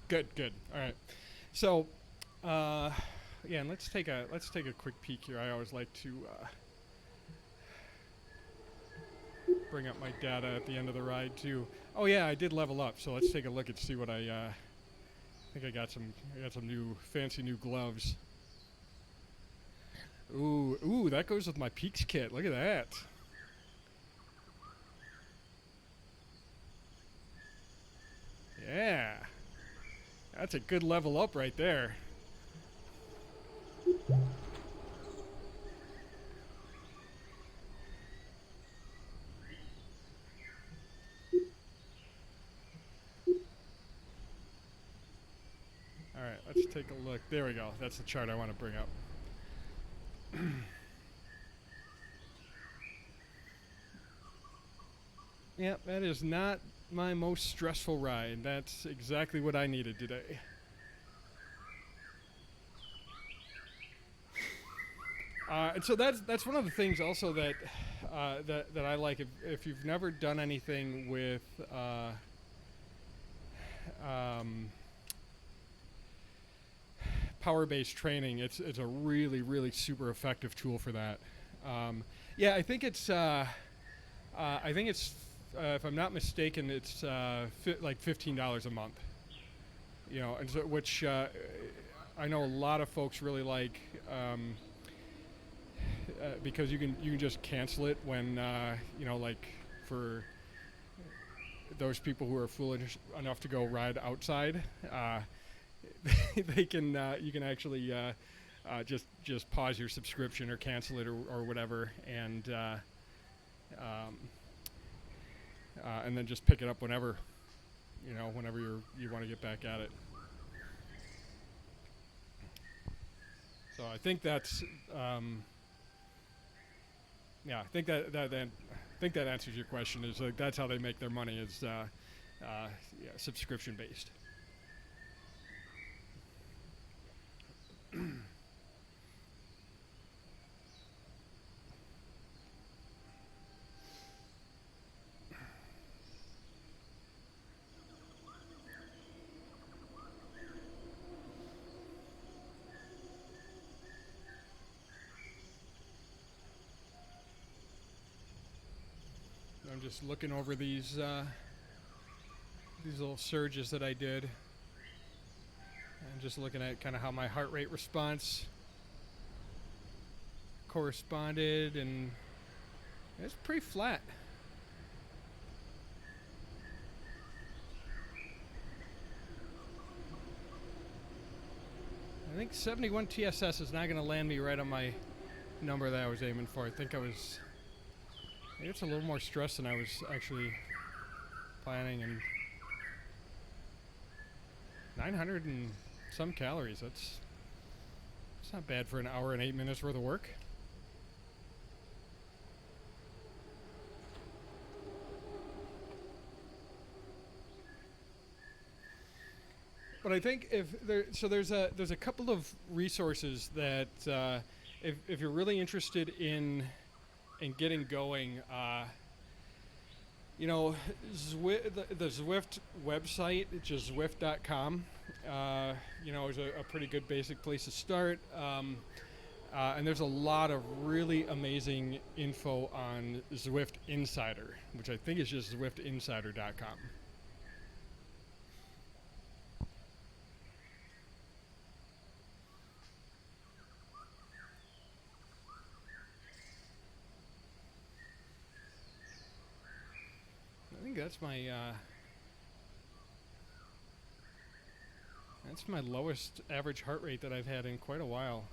Good. All right. So, yeah, and let's take a quick peek here. I always like to bring up my data at the end of the ride too. Oh yeah, I did level up. So let's take a look and see what I think I got some fancy new gloves. Ooh, that goes with my Peaks kit. Look at that. Yeah. That's a good level up right there. let's take a look. There we go. That's the chart I want to bring up. Yep, that is not my most stressful ride. That's exactly what I needed today. And so that's one of the things also that that I like. If you've never done anything with um, power-based training, it's a really super effective tool for that. Yeah, I think it's if I'm not mistaken, it's like $15 a month. You know, and so, which I know a lot of folks really like. Because you can just cancel it when like for those people who are foolish enough to go ride outside, they can you can actually just pause your subscription or cancel it or whatever, and then just pick it up whenever whenever you want to get back at it. So I think that's. Yeah, I think that answers your question. Is like that's how they make their money is subscription based. I'm just looking over these little surges that I did, and just looking at kind of how my heart rate response corresponded, and it's pretty flat. I think 71 TSS is not going to land me right on my number that I was aiming for. I think maybe it's a little more stress than I was actually planning, and 900 and some calories. That's not bad for an hour and 8 minutes worth of work. But I think there's a couple of resources that if you're really interested in getting going, the Zwift website, which is Zwift.com, is a pretty good basic place to start. And there's a lot of really amazing info on Zwift Insider, which I think is just ZwiftInsider.com. I think that's my lowest average heart rate that I've had in quite a while.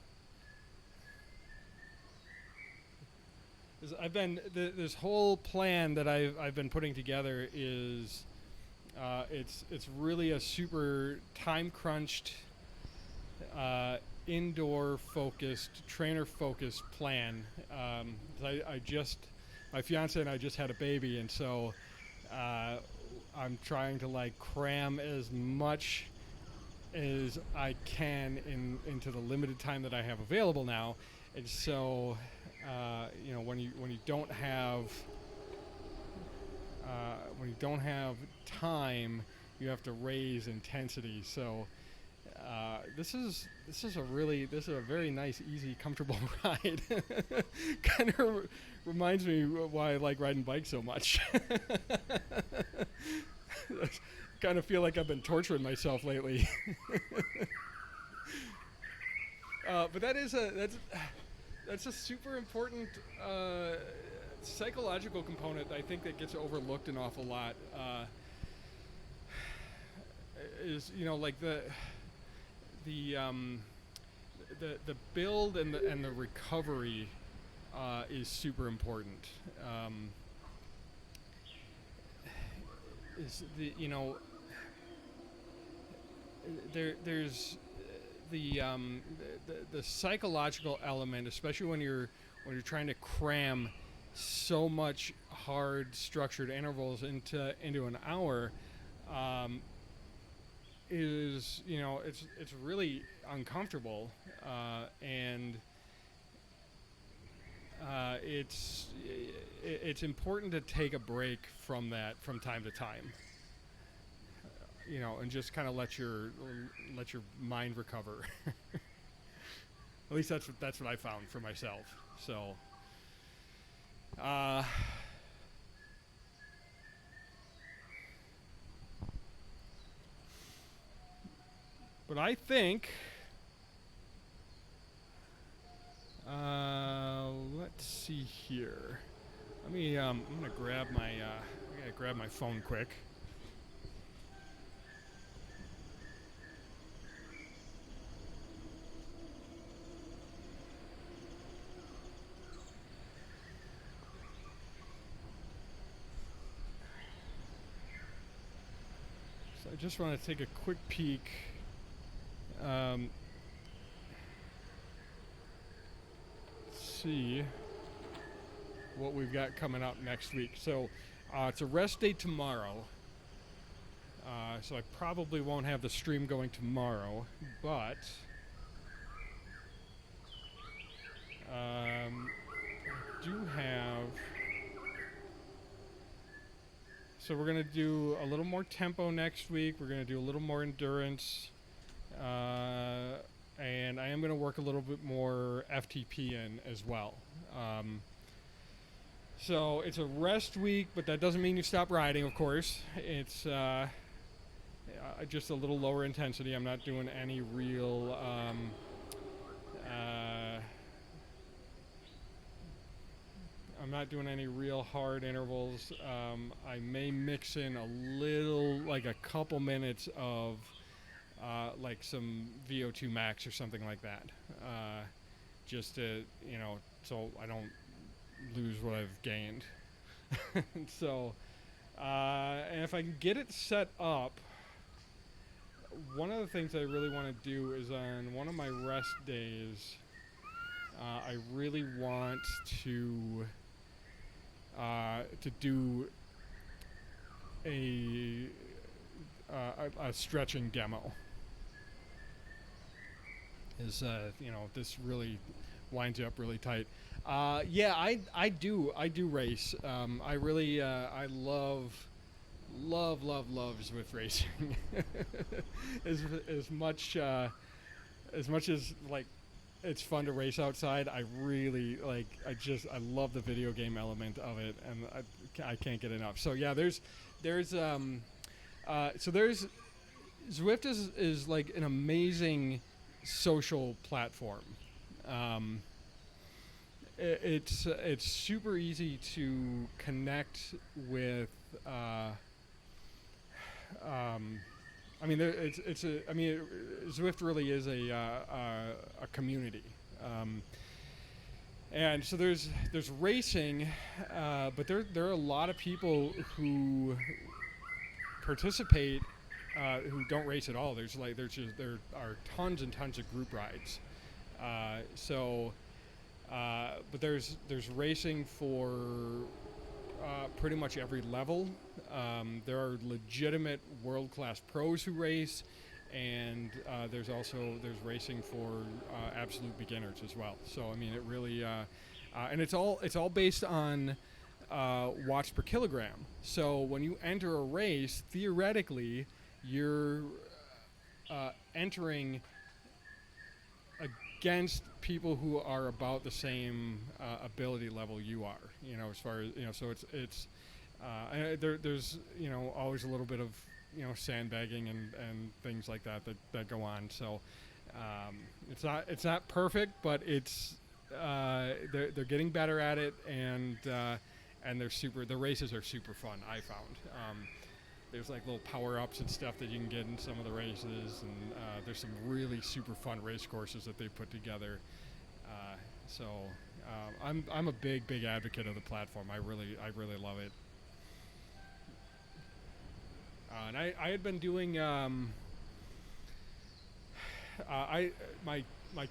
This whole plan that I've been putting together is it's really a super time crunched, indoor focused, trainer focused plan. My fiance and I just had a baby, and so I'm trying to cram as much as I can into the limited time that I have available now. And so when you don't have time, you have to raise intensity. So this is a very nice, easy, comfortable ride. Kind of reminds me why I like riding bikes so much. Kind of feel like I've been torturing myself lately. But that's a super important psychological component, I think, that gets overlooked an awful lot. Is the build and the recovery is super important. There's the psychological element, especially when you're trying to cram so much hard structured intervals into an hour, is, it's really uncomfortable, and it's important to take a break from that from time to time, and just kind of let your mind recover. At least that's what I found for myself. So, but I think, let's see here. Let me. I'm gonna grab my. I gotta grab my phone quick. So I just want to take a quick peek. See what we've got coming up next week. So it's a rest day tomorrow. So I probably won't have the stream going tomorrow, but do have. So we're gonna do a little more tempo next week. We're gonna do a little more endurance, and I am gonna work a little bit more FTP in as well. So it's a rest week, but that doesn't mean you stop riding, of course. It's just a little lower intensity. I'm not doing any real hard intervals. I may mix in a little, like a couple minutes of like some VO2 max or something like that, just to, so I don't lose what I've gained. So, and if I can get it set up, one of the things I really want to do is on one of my rest days, I really want to do a stretching demo. This really winds you up really tight. Yeah, I do race. I really I love Zwift racing. as much as like it's fun to race outside, I really I love the video game element of it, and I can't get enough. So yeah, there's Zwift is like an amazing social platform. It's super easy to connect with. Zwift really is a community, and so there's racing, but there are a lot of people who participate who don't race at all. There are tons and tons of group rides, but there's racing for pretty much every level. There are legitimate world-class pros who race, and there's racing for absolute beginners as well. So I mean, it really and it's all based on watts per kilogram. So when you enter a race, theoretically, you're entering against people who are about the same ability level you are. As far as so it's there's always a little bit of sandbagging and things like that go on. So it's not perfect, but it's they're getting better at it, and the races are super fun. I found there's like little power-ups and stuff that you can get in some of the races, and there's some really super fun race courses that they put together. So I'm a big advocate of the platform. I really love it. And I had been doing I my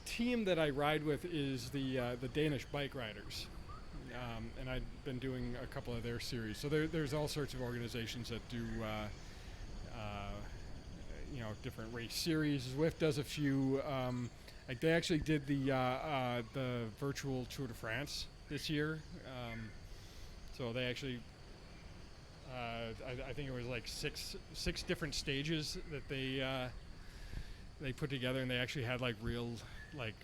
team that I ride with is the Danish Bike Riders, and I've been doing a couple of their series. So there's all sorts of organizations that do different race series. Zwift does a few. Like they actually did the virtual Tour de France this year. So they actually, I think it was like six different stages that they put together, and they actually had like real like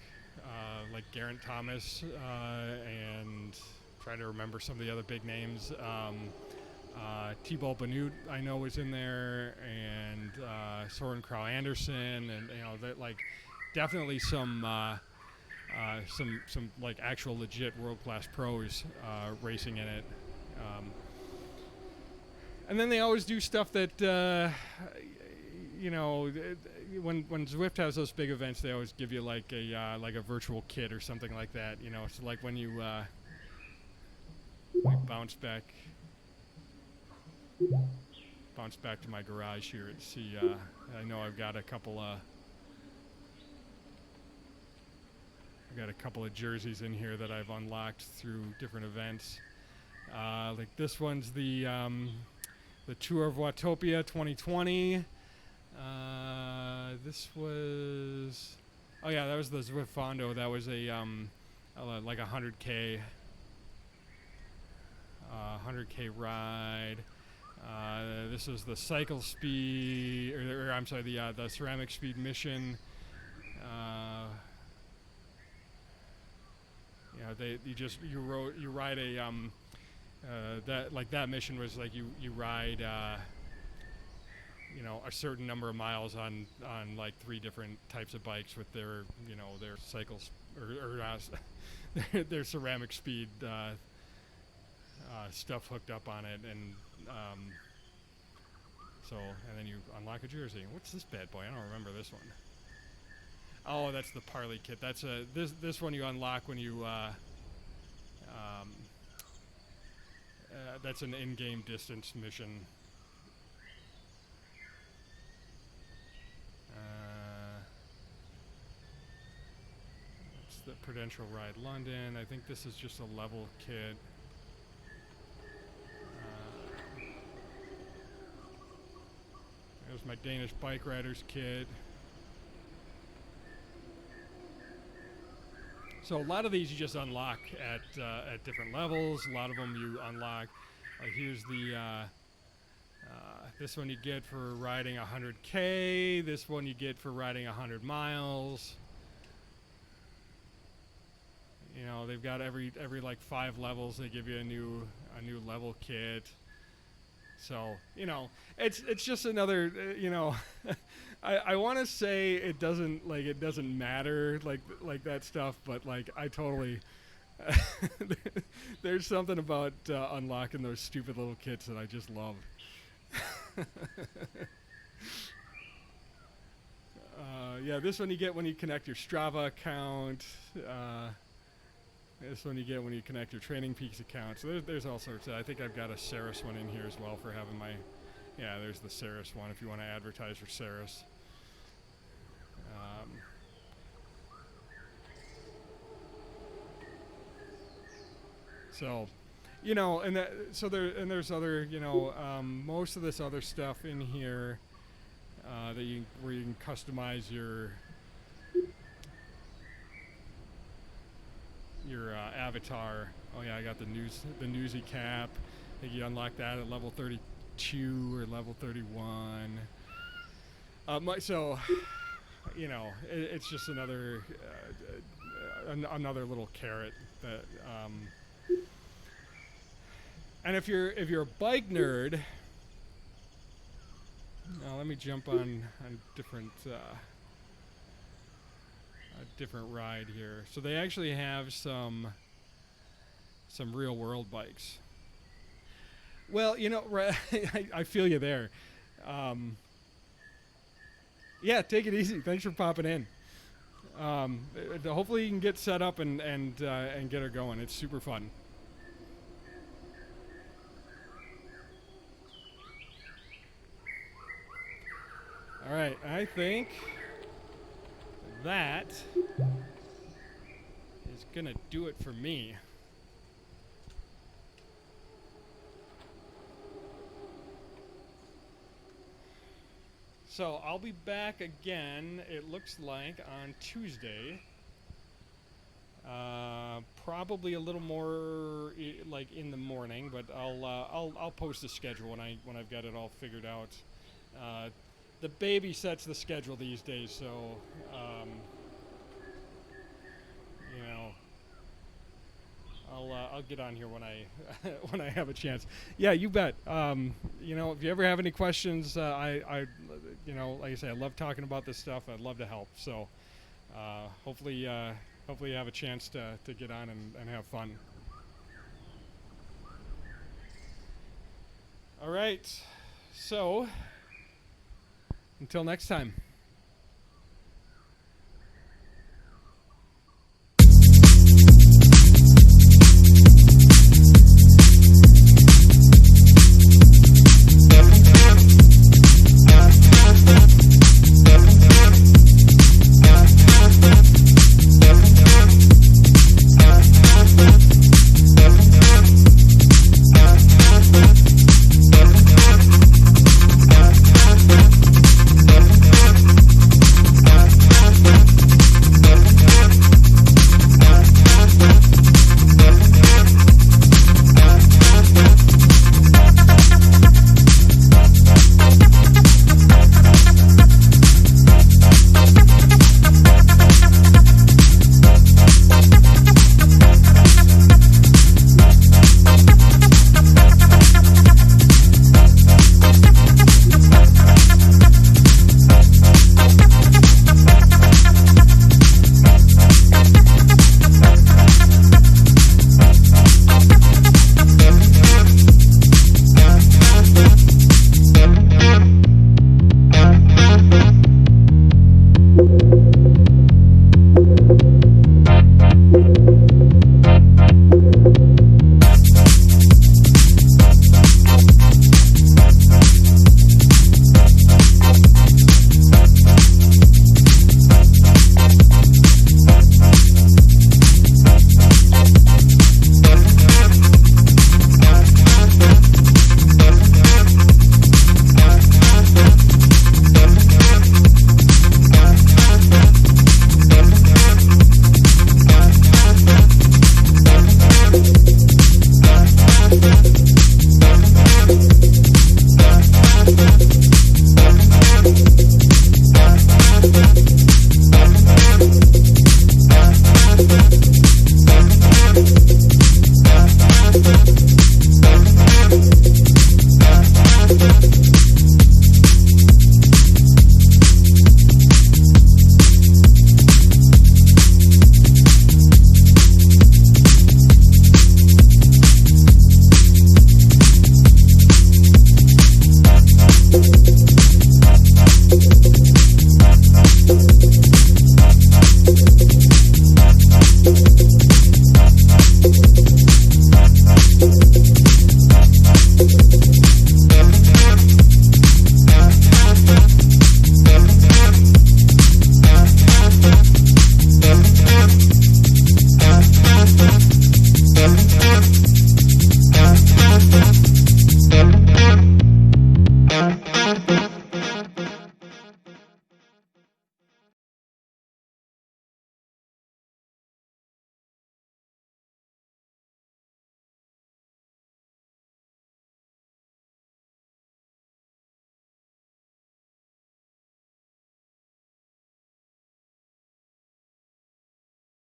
Geraint Thomas and trying to remember some of the other big names. Thibaut Benut I know was in there, and Soren Kragh Andersen, and that like definitely some like actual legit world class pros racing in it. And then they always do stuff that when Zwift has those big events, they always give you like a virtual kit or something like that. So like when you bounce back to my garage here and see. I know I've got a couple of jerseys in here that I've unlocked through different events. Like this one's the Tour of Watopia 2020. This was, that was the Zwift Fondo. That was a like 100K ride. This is the Cycle Speed, or I'm sorry, the Ceramic Speed Mission. You ride a that mission was like you ride a certain number of miles on like 3 different types of bikes with their cycles or their Ceramic Speed stuff hooked up on it, and and then you unlock a jersey. What's this bad boy? I don't remember this one. Oh, that's the Parley kit. That's this one you unlock when you that's an in-game distance mission. It's the Prudential Ride London. I think this is just a level kit. There's my Danish Bike Riders kit. So a lot of these you just unlock at different levels. A lot of them you unlock. Like here's the this one you get for riding 100K. This one you get for riding 100 miles. They've got every like 5 levels. They give you a new level kit. So it's just another I want to say it doesn't matter like that stuff, but like I totally there's something about unlocking those stupid little kits that I just love. This one you get when you connect your Strava account. This one you get when you connect your Training Peaks account. So there's all sorts of, I think I've got a Ceres one in here as well for having my, there's the Ceres one if you want to advertise for Ceres. There's other, most of this other stuff in here where you can customize your avatar. Oh yeah, I got the Newsy cap. I think you unlock that at level 32 or level 31. It's just another little carrot that. And if you're a bike nerd, now let me jump on different. A different ride here. So they actually have some real world bikes. Well, I feel you there. Take it easy. Thanks for popping in. Hopefully you can get set up and get her going. It's super fun. All right, I think that is gonna do it for me. So I'll be back again, it looks like, on Tuesday. Probably a little more like in the morning, but I'll post the schedule when I've got it all figured out. The baby sets the schedule these days, so you know, I'll get on here when I when I have a chance. Yeah, you bet. You know, if you ever have any questions, I you know, like I say, I love talking about this stuff. I'd love to help. So hopefully you have a chance to get on and have fun. All right. So until next time.